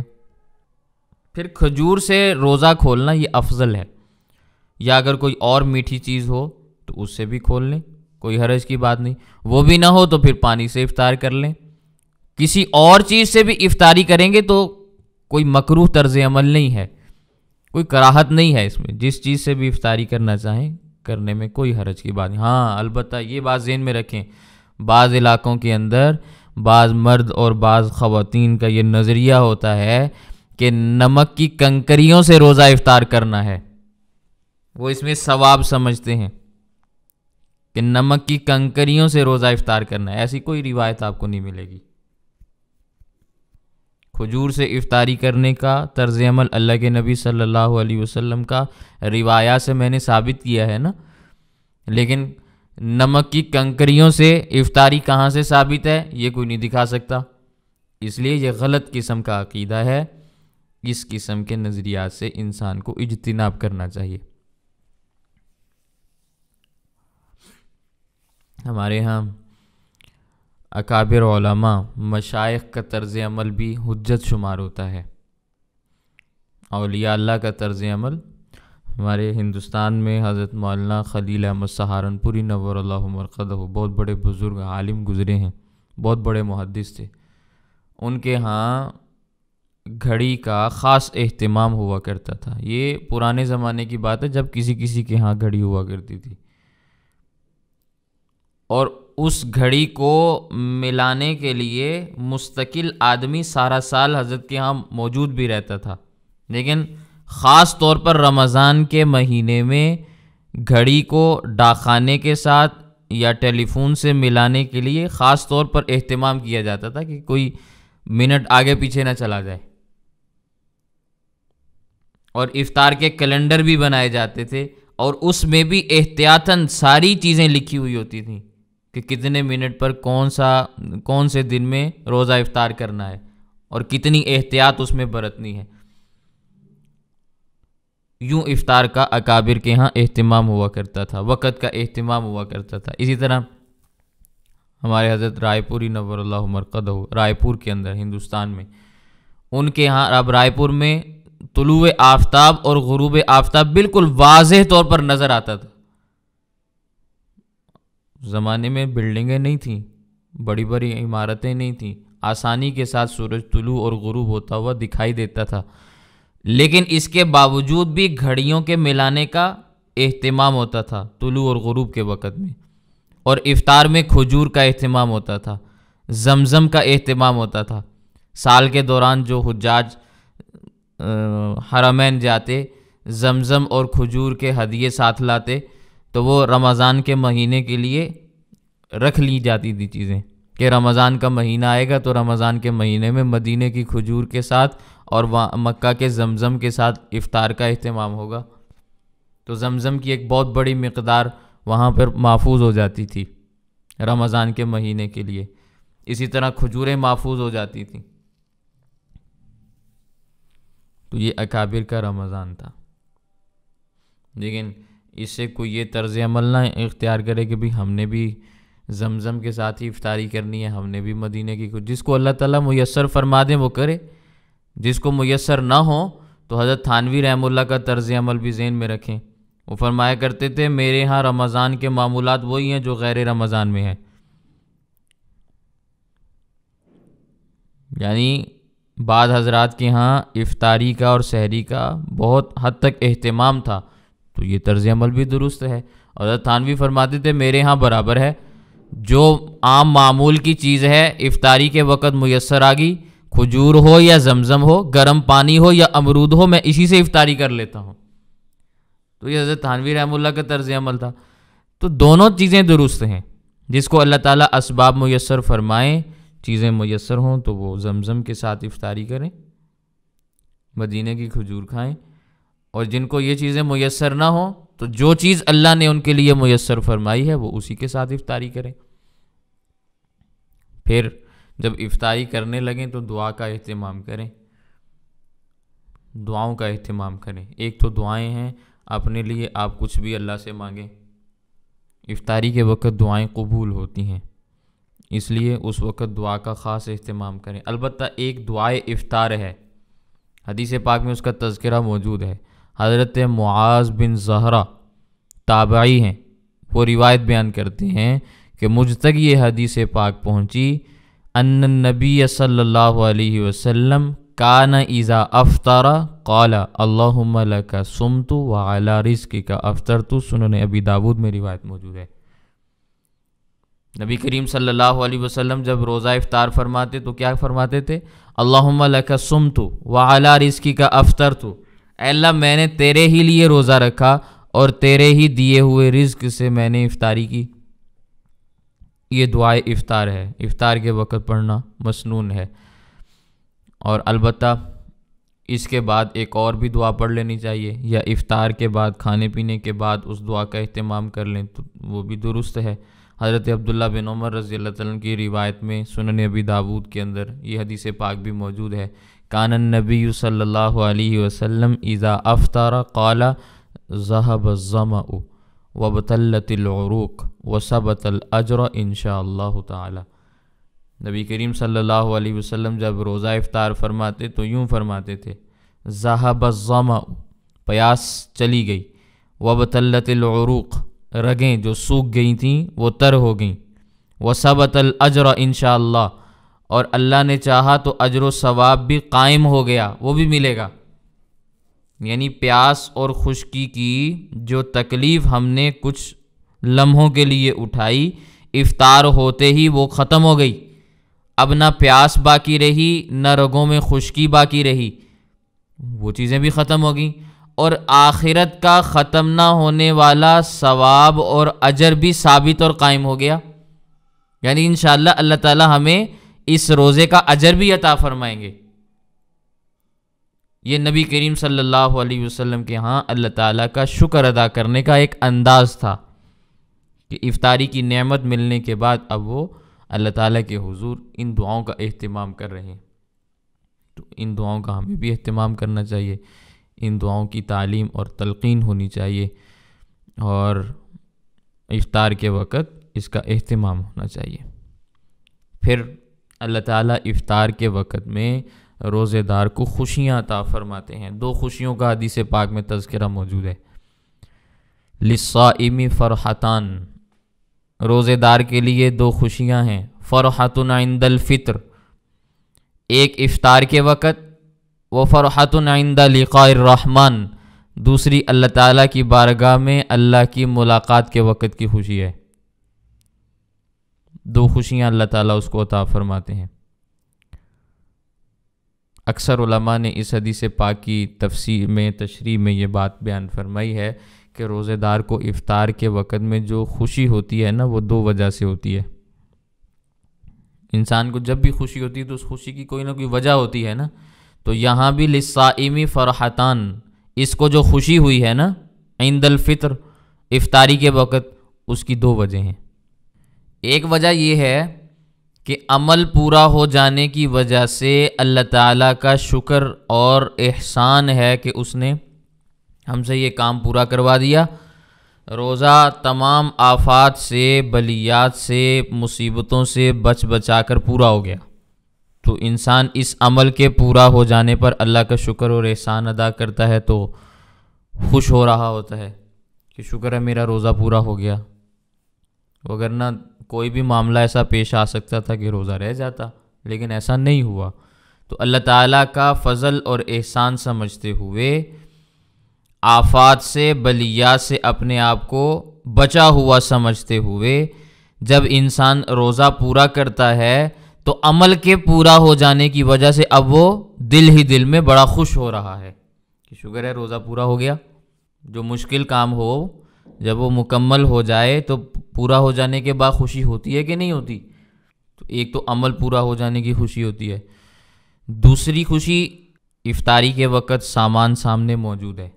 پھر کھجور سے روزہ کھولنا یہ افضل ہے، یا اگر کوئی اور میٹھی چیز ہو تو اس سے بھی کھول لیں، کوئی حرج کی بات نہیں، وہ بھی نہ ہو تو پھر پانی سے افطار کر لیں۔ کسی اور چیز سے بھی افطاری کریں گے تو کوئی مکروہ طرز عمل نہیں ہے، کوئی کراہت نہیں ہے اس میں، جس چیز سے بھی افطاری کرنا چاہیں کرنے میں کوئی حرج کی بات نہیں۔ ہاں البتہ یہ بات ذہن میں رکھیں، بعض علاقوں کے اندر بعض مرد اور بعض خواتین کا یہ نظریہ ہوتا ہے کہ نمک کی کنکریوں سے روزہ افطار کرنا ہے، وہ اس میں ثواب سمجھتے ہیں کہ نمک کی کنکریوں سے روزہ افطار کرنا ہے، ایسی کوئی روایت آپ کو نہیں ملے گی۔ کھجور سے افطاری کرنے کا طرز عمل اللہ کے نبی صلی اللہ علیہ وسلم کا روایات سے میں نے ثابت کیا ہے نا، لیکن نمک کی کنکریوں سے افطاری کہاں سے ثابت ہے یہ کوئی نہیں دکھا سکتا، اس لیے یہ غلط قسم کا عقیدہ ہے، اس قسم کے نظریات سے انسان کو اجتناب کرنا چاہیے۔ ہمارے ہاں اکابر علماء مشائخ کا طرز عمل بھی حجت شمار ہوتا ہے، اولیاء اللہ کا طرز عمل۔ ہمارے ہندوستان میں حضرت مولانا خلیل احمد سہارنپوری نور اللہ مرقدہ بہت بڑے بزرگ عالم گزرے ہیں، بہت بڑے محدث تھے، ان کے ہاں گھڑی کا خاص اہتمام ہوا کرتا تھا۔ یہ پرانے زمانے کی بات ہے جب کسی کے ہاں گھڑی ہوا کرتی تھی، اور اس گھڑی کو ملانے کے لیے مستقل آدمی سارا سال حضرت کے ہاں موجود بھی رہتا تھا، لیکن خاص طور پر رمضان کے مہینے میں گھڑی کو ڈاکخانے کے ساتھ یا ٹیلی فون سے ملانے کے لیے خاص طور پر اہتمام کیا جاتا تھا کہ کوئی منٹ آگے پیچھے نہ چلا جائے، اور افطار کے کیلنڈر بھی بنائے جاتے تھے، اور اس میں بھی احتیاطاً ساری چیزیں لکھی ہوئی ہوتی تھیں کہ کتنے منٹ پر کون سے دن میں روزہ افطار کرنا ہے اور کتنی احتیاط اس میں برتنی ہے۔ یوں افطار کا اکابر کے ہاں اہتمام ہوا کرتا تھا، وقت کا اہتمام ہوا کرتا تھا۔ اسی طرح ہمارے حضرت رائے پوری نور اللہ مرقدہ رائے پور کے اندر ہندوستان میں، ان کے ہاں اب رائے پور میں طلوع آفتاب اور غروب آفتاب بالکل واضح طور پر نظر آتا تھا۔ زمانے میں بلڈنگیں نہیں تھیں، بڑی بڑی عمارتیں نہیں تھیں، آسانی کے ساتھ سورج طلوع اور غروب ہوتا ہوا دکھائی دیتا تھا، لیکن اس کے باوجود بھی گھڑیوں کے ملانے کا اہتمام ہوتا تھا طلوع اور غروب کے وقت میں، اور افطار میں کھجور کا اہتمام ہوتا تھا، زمزم کا اہتمام ہوتا تھا۔ سال کے دوران جو حجاج حرمین جاتے، زمزم اور کھجور کے ہدیے ساتھ لاتے، تو وہ رمضان کے مہینے کے لیے رکھ لی جاتی تھی چیزیں کہ رمضان کا مہینہ آئے گا تو رمضان کے مہینے میں مدینے کی کھجور کے ساتھ اور مکہ کے زمزم کے ساتھ افطار کا اہتمام ہوگا، تو زمزم کی ایک بہت بڑی مقدار وہاں پر محفوظ ہو جاتی تھی رمضان کے مہینے کے لیے۔ اسی طرح کھجوریں محفوظ ہو جاتی تھیں۔ تو یہ اکابر کا رمضان تھا، لیکن اس سے کوئی یہ طرز عمل نہ اختیار کرے کہ بھی ہم نے بھی زمزم کے ساتھ ہی افطاری کرنی ہے، ہم نے بھی مدینے کی جس کو اللہ تعالیٰ میسر فرما دیں وہ کرے، جس کو میسر نہ ہو تو حضرت تھانوی رحمہ اللہ کا طرز عمل بھی ذہن میں رکھیں۔ وہ فرمایا کرتے تھے میرے ہاں رمضان کے معمولات وہی ہیں جو غیر رمضان میں ہیں، یعنی بعض حضرات کے ہاں افطاری کا اور سحری کا بہت حد تک اہتمام تھا، تو یہ طرز عمل بھی درست ہے۔ اور حضرت تھانوی فرماتے تھے میرے ہاں برابر ہے، جو عام معمول کی چیز ہے افطاری کے وقت میسر آ گئی، کھجور ہو یا زمزم ہو، گرم پانی ہو یا امرود ہو، میں اسی سے افطاری کر لیتا ہوں۔ تو یہ حضرت تھانوی رحمہ اللہ کا طرز عمل تھا۔ تو دونوں چیزیں درست ہیں، جس کو اللہ تعالیٰ اسباب میسر فرمائیں، چیزیں میسر ہوں تو وہ زمزم کے ساتھ افطاری کریں، مدینے کی کھجور کھائیں، اور جن کو یہ چیزیں میسر نہ ہوں تو جو چیز اللہ نے ان کے لیے میسر فرمائی ہے وہ اسی کے ساتھ افطاری کریں۔ پھر جب افطاری کرنے لگیں تو دعا کا اہتمام کریں، دعاؤں کا اہتمام کریں۔ ایک تو دعائیں ہیں، اپنے لیے آپ کچھ بھی اللہ سے مانگیں، افطاری کے وقت دعائیں قبول ہوتی ہیں، اس لیے اس وقت دعا کا خاص اہتمام کریں۔ البتہ ایک دعائے افطار ہے، حدیث پاک میں اس کا تذکرہ موجود ہے۔ حضرت معاذ بن زہرہ تابعی ہیں، وہ روایت بیان کرتے ہیں کہ مجھ تک یہ حدیث پاک پہنچی ان النبی صلی اللہ علیہ وسلم کان اذا افطر قال اللہم لک صمت وعلی رزقک افطرت، سنن ابی داود میں روایت موجود ہے۔ نبی کریم صلی اللہ علیہ وسلم جب روزہ افطار فرماتے تو کیا فرماتے تھے؟ اللہم لک صمت وعلی رزقک افطرت، اے اللہ میں نے تیرے ہی لیے روزہ رکھا اور تیرے ہی دیے ہوئے رزق سے میں نے افطاری کی۔ یہ دعائے افطار ہے، افطار کے وقت پڑھنا مسنون ہے۔ اور البتہ اس کے بعد ایک اور بھی دعا پڑھ لینی چاہیے، یا افطار کے بعد کھانے پینے کے بعد اس دعا کا اہتمام کر لیں تو وہ بھی درست ہے۔ حضرت عبداللہ بن عمر رضی اللہ تعالیٰ عنہ کی روایت میں سنن ابی داود کے اندر یہ حدیث پاک بھی موجود ہے، کان النبی صلی اللہ علیہ وسلم اذا افطر قال ذهب الظمأ وابتلت العروق وثبت الاجر انشاء اللہ تعالی۔ نبی کریم صلی اللہ علیہ وسلم جب روزہ افطار فرماتے تو یوں فرماتے تھے ذهب الظمأ، پیاس چلی گئی، وابتلت العروق، رگیں جو سوکھ گئی تھیں وہ تر ہو گئیں، وثبت الاجر انشاء اللہ، اور اللہ نے چاہا تو اجر و ثواب بھی قائم ہو گیا، وہ بھی ملے گا۔ یعنی پیاس اور خشکی کی جو تکلیف ہم نے کچھ لمحوں کے لیے اٹھائی، افطار ہوتے ہی وہ ختم ہو گئی، اب نہ پیاس باقی رہی نہ رگوں میں خشکی باقی رہی، وہ چیزیں بھی ختم ہو گئیں، اور آخرت کا ختم نہ ہونے والا ثواب اور اجر بھی ثابت اور قائم ہو گیا. یعنی انشاءاللہ اللہ تعالی ہمیں اس روزے کا اجر بھی عطا فرمائیں گے. یہ نبی کریم صلی اللہ علیہ وسلم کے ہاں اللہ تعالیٰ کا شکر ادا کرنے کا ایک انداز تھا کہ افطاری کی نعمت ملنے کے بعد اب وہ اللہ تعالیٰ کے حضور ان دعاؤں کا اہتمام کر رہے ہیں. تو ان دعاؤں کا ہمیں بھی اہتمام کرنا چاہیے، ان دعاؤں کی تعلیم اور تلقین ہونی چاہیے، اور افطار کے وقت اس کا اہتمام ہونا چاہیے. پھر اللہ تعالیٰ افطار کے وقت میں روزے دار کو خوشیاں عطا فرماتے ہیں. 2 خوشیوں کا حدیث پاک میں تذکرہ موجود ہے. للصائم فرحتان، روزے دار کے لیے 2 خوشیاں ہیں. فرحۃ عند الفطر، ایک افطار کے وقت، وہ فرحۃ عند لقاء الرحمن، دوسری اللہ تعالیٰ کی بارگاہ میں اللہ کی ملاقات کے وقت کی خوشی ہے. 2 خوشیاں اللہ تعالیٰ اس کو عطا فرماتے ہیں. اکثر علماء نے اس حدیث پاک کی تفسیر میں، تشریح میں یہ بات بیان فرمائی ہے کہ روزے دار کو افطار کے وقت میں جو خوشی ہوتی ہے نا، وہ 2 وجہ سے ہوتی ہے. انسان کو جب بھی خوشی ہوتی ہے تو اس خوشی کی کوئی نہ کوئی وجہ ہوتی ہے نا. تو یہاں بھی للصائم فرحتان، اس کو جو خوشی ہوئی ہے نا عند الفطر، افطاری کے وقت، اس کی 2 وجہ ہیں. ایک وجہ یہ ہے کہ عمل پورا ہو جانے کی وجہ سے اللہ تعالیٰ کا شکر اور احسان ہے کہ اس نے ہم سے یہ کام پورا کروا دیا. روزہ تمام آفات سے، بلیات سے، مصیبتوں سے بچا کر پورا ہو گیا. تو انسان اس عمل کے پورا ہو جانے پر اللہ کا شکر اور احسان ادا کرتا ہے تو خوش ہو رہا ہوتا ہے کہ شکر ہے میرا روزہ پورا ہو گیا، وگرنہ کوئی بھی معاملہ ایسا پیش آ سکتا تھا کہ روزہ رہ جاتا، لیکن ایسا نہیں ہوا. تو اللہ تعالیٰ کا فضل اور احسان سمجھتے ہوئے، آفات سے، بلیات سے اپنے آپ کو بچا ہوا سمجھتے ہوئے، جب انسان روزہ پورا کرتا ہے تو عمل کے پورا ہو جانے کی وجہ سے اب وہ دل ہی دل میں بڑا خوش ہو رہا ہے کہ شکر ہے روزہ پورا ہو گیا. جو مشکل کام ہو جب وہ مکمل ہو جائے تو پورا ہو جانے کے بعد خوشی ہوتی ہے کہ نہیں ہوتی؟ تو ایک تو عمل پورا ہو جانے کی خوشی ہوتی ہے. دوسری خوشی، افطاری کے وقت سامان سامنے موجود ہے،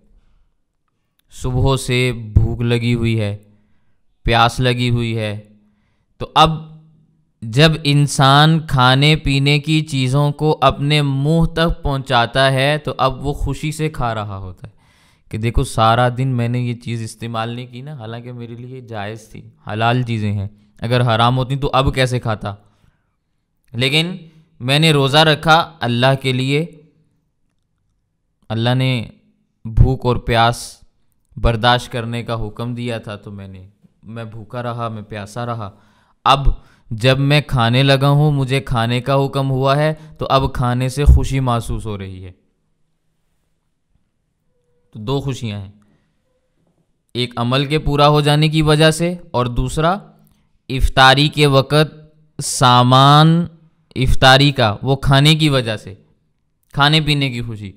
صبح سے بھوک لگی ہوئی ہے، پیاس لگی ہوئی ہے. تو اب جب انسان کھانے پینے کی چیزوں کو اپنے منہ تک پہنچاتا ہے تو اب وہ خوشی سے کھا رہا ہوتا ہے کہ دیکھو سارا دن میں نے یہ چیز استعمال نہیں کی نا، حالانکہ میرے لیے جائز تھی، حلال چیزیں ہیں، اگر حرام ہوتی تو اب کیسے کھاتا. لیکن میں نے روزہ رکھا اللہ کے لیے، اللہ نے بھوک اور پیاس برداشت کرنے کا حکم دیا تھا تو میں بھوکا رہا، میں پیاسا رہا. اب جب میں کھانے لگا ہوں، مجھے کھانے کا حکم ہوا ہے تو اب کھانے سے خوشی محسوس ہو رہی ہے. تو 2 خوشیاں ہیں، ایک عمل کے پورا ہو جانے کی وجہ سے، اور دوسرا افطاری کے وقت سامان افطاری کا وہ کھانے کی وجہ سے، کھانے پینے کی خوشی.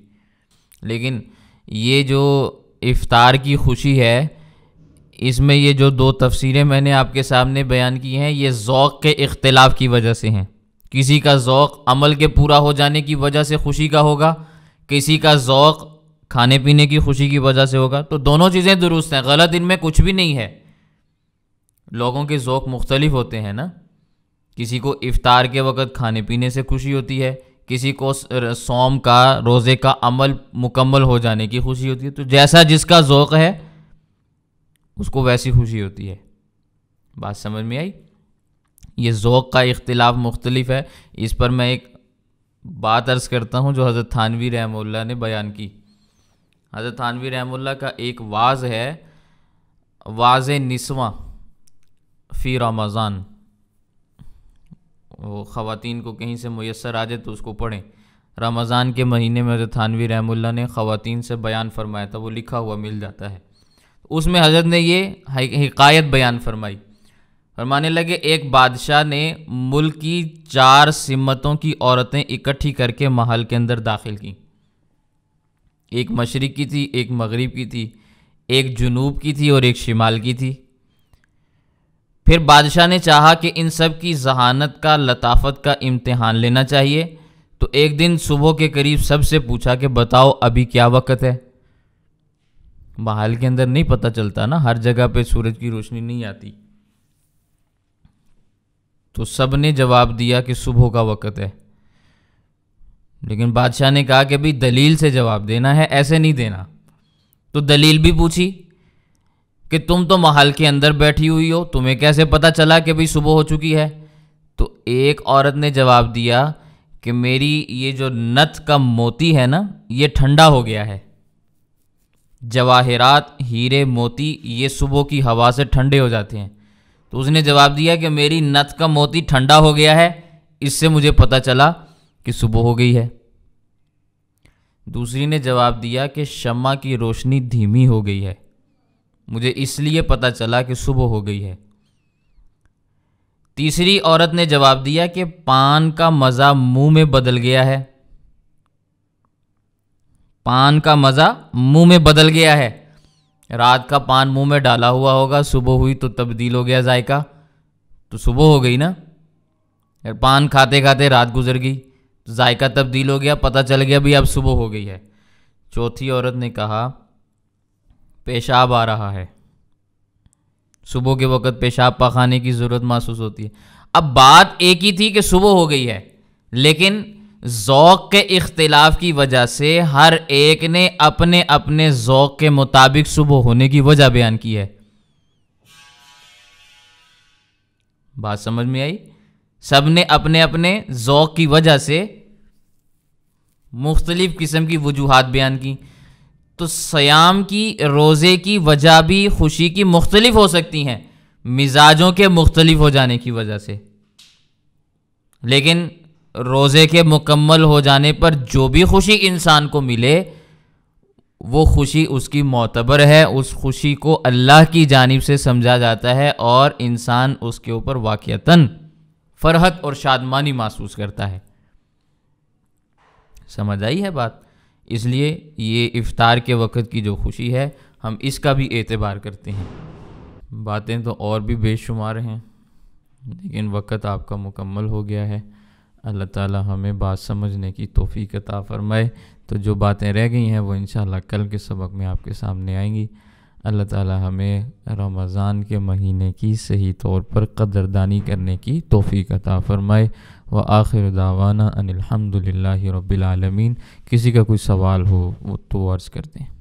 لیکن یہ جو افطار کی خوشی ہے، اس میں یہ جو 2 تفسیریں میں نے آپ کے سامنے بیان کی ہیں، یہ ذوق کے اختلاف کی وجہ سے ہیں. کسی کا ذوق عمل کے پورا ہو جانے کی وجہ سے خوشی کا ہوگا، کسی کا ذوق کھانے پینے کی خوشی کی وجہ سے ہوگا. تو دونوں چیزیں درست ہیں، غلط ان میں کچھ بھی نہیں ہے. لوگوں کے ذوق مختلف ہوتے ہیں نا، کسی کو افطار کے وقت کھانے پینے سے خوشی ہوتی ہے، کسی کو صوم کا، روزے کا عمل مکمل ہو جانے کی خوشی ہوتی ہے. تو جیسا جس کا ذوق ہے اس کو ویسی خوشی ہوتی ہے. بات سمجھ میں آئی؟ یہ ذوق کا اختلاف مختلف ہے. اس پر میں ایک بات عرض کرتا ہوں جو حضرت تھانوی رحمہ اللہ نے بیان کی. حضرت تھانوی رحمہ اللہ کا ایک واعظ ہے، واعظ نسواں فی رمضان. وہ خواتین کو کہیں سے میسر آ جائے تو اس کو پڑھیں. رمضان کے مہینے میں حضرت تھانوی رحمہ اللہ نے خواتین سے بیان فرمایا تھا، وہ لکھا ہوا مل جاتا ہے. اس میں حضرت نے یہ حکایت بیان فرمائی. فرمانے لگے ایک بادشاہ نے ملک کی 4 سمتوں کی عورتیں اکٹھی کر کے محل کے اندر داخل کی. ایک مشرق کی تھی، ایک مغرب کی تھی، ایک جنوب کی تھی اور ایک شمال کی تھی۔ پھر بادشاہ نے چاہا کہ ان سب کی ذہانت کا، لطافت کا امتحان لینا چاہیے، تو ایک دن صبح کے قریب سب سے پوچھا کہ بتاؤ ابھی کیا وقت ہے۔ محل کے اندر نہیں پتہ چلتا نا، ہر جگہ پہ سورج کی روشنی نہیں آتی، تو سب نے جواب دیا کہ صبح کا وقت ہے۔ لیکن بادشاہ نے کہا کہ بھی دلیل سے جواب دینا ہے، ایسے نہیں دینا۔ تو دلیل بھی پوچھی کہ تم تو محل کے اندر بیٹھی ہوئی ہو، تمہیں کیسے پتہ چلا کہ بھی صبح ہو چکی ہے؟ تو ایک عورت نے جواب دیا کہ میری یہ جو نت کا موتی ہے نا، یہ ٹھنڈا ہو گیا ہے۔ جواہرات، ہیرے، موتی یہ صبح کی ہوا سے ٹھنڈے ہو جاتے ہیں۔ تو اس نے جواب دیا کہ میری نت کا موتی ٹھنڈا ہو گیا ہے، اس سے مجھے پتہ چلا کہ صبح ہو گئی ہے۔ دوسری نے جواب دیا کہ شمع کی روشنی دھیمی ہو گئی ہے، مجھے اس لیے پتہ چلا کہ صبح ہو گئی ہے۔ تیسری عورت نے جواب دیا کہ پان کا مزہ منہ میں بدل گیا ہے، پان کا مزہ منہ میں بدل گیا ہے۔ رات کا پان منہ میں ڈالا ہوا ہوگا، صبح ہوئی تو تبدیل ہو گیا ذائقہ، تو صبح ہو گئی نا۔ پان کھاتے کھاتے رات گزر گئی، ذائقہ تبدیل ہو گیا، پتہ چل گیا بھی اب صبح ہو گئی ہے۔ چوتھی عورت نے کہا پیشاب آ رہا ہے، صبح کے وقت پیشاب پخانے کی ضرورت محسوس ہوتی ہے۔ اب بات ایک ہی تھی کہ صبح ہو گئی ہے، لیکن ذوق کے اختلاف کی وجہ سے ہر ایک نے اپنے اپنے ذوق کے مطابق صبح ہونے کی وجہ بیان کی ہے۔ بات سمجھ میں آئی؟ سب نے اپنے اپنے ذوق کی وجہ سے مختلف قسم کی وجوہات بیان کی۔ تو صیام کی، روزے کی وجہ بھی خوشی کی مختلف ہو سکتی ہیں، مزاجوں کے مختلف ہو جانے کی وجہ سے، لیکن روزے کے مکمل ہو جانے پر جو بھی خوشی انسان کو ملے وہ خوشی اس کی معتبر ہے، اس خوشی کو اللہ کی جانب سے سمجھا جاتا ہے اور انسان اس کے اوپر واقعتاً فرحت اور شادمانی محسوس کرتا ہے۔ سمجھ آئی ہے بات؟ اس لیے یہ افطار کے وقت کی جو خوشی ہے ہم اس کا بھی اعتبار کرتے ہیں۔ باتیں تو اور بھی بے شمار ہیں، لیکن وقت آپ کا مکمل ہو گیا ہے۔ اللہ تعالی ہمیں بات سمجھنے کی توفیق عطا فرمائے۔ تو جو باتیں رہ گئی ہیں وہ انشاءاللہ کل کے سبق میں آپ کے سامنے آئیں گی۔ اللہ تعالی ہمیں رمضان کے مہینے کی صحیح طور پر قدردانی کرنے کی توفیق عطا فرمائے۔ وآخر دعوانا ان الحمد للہ رب العالمین۔ کسی کا کوئی سوال ہو وہ تو عرض کرتے ہیں۔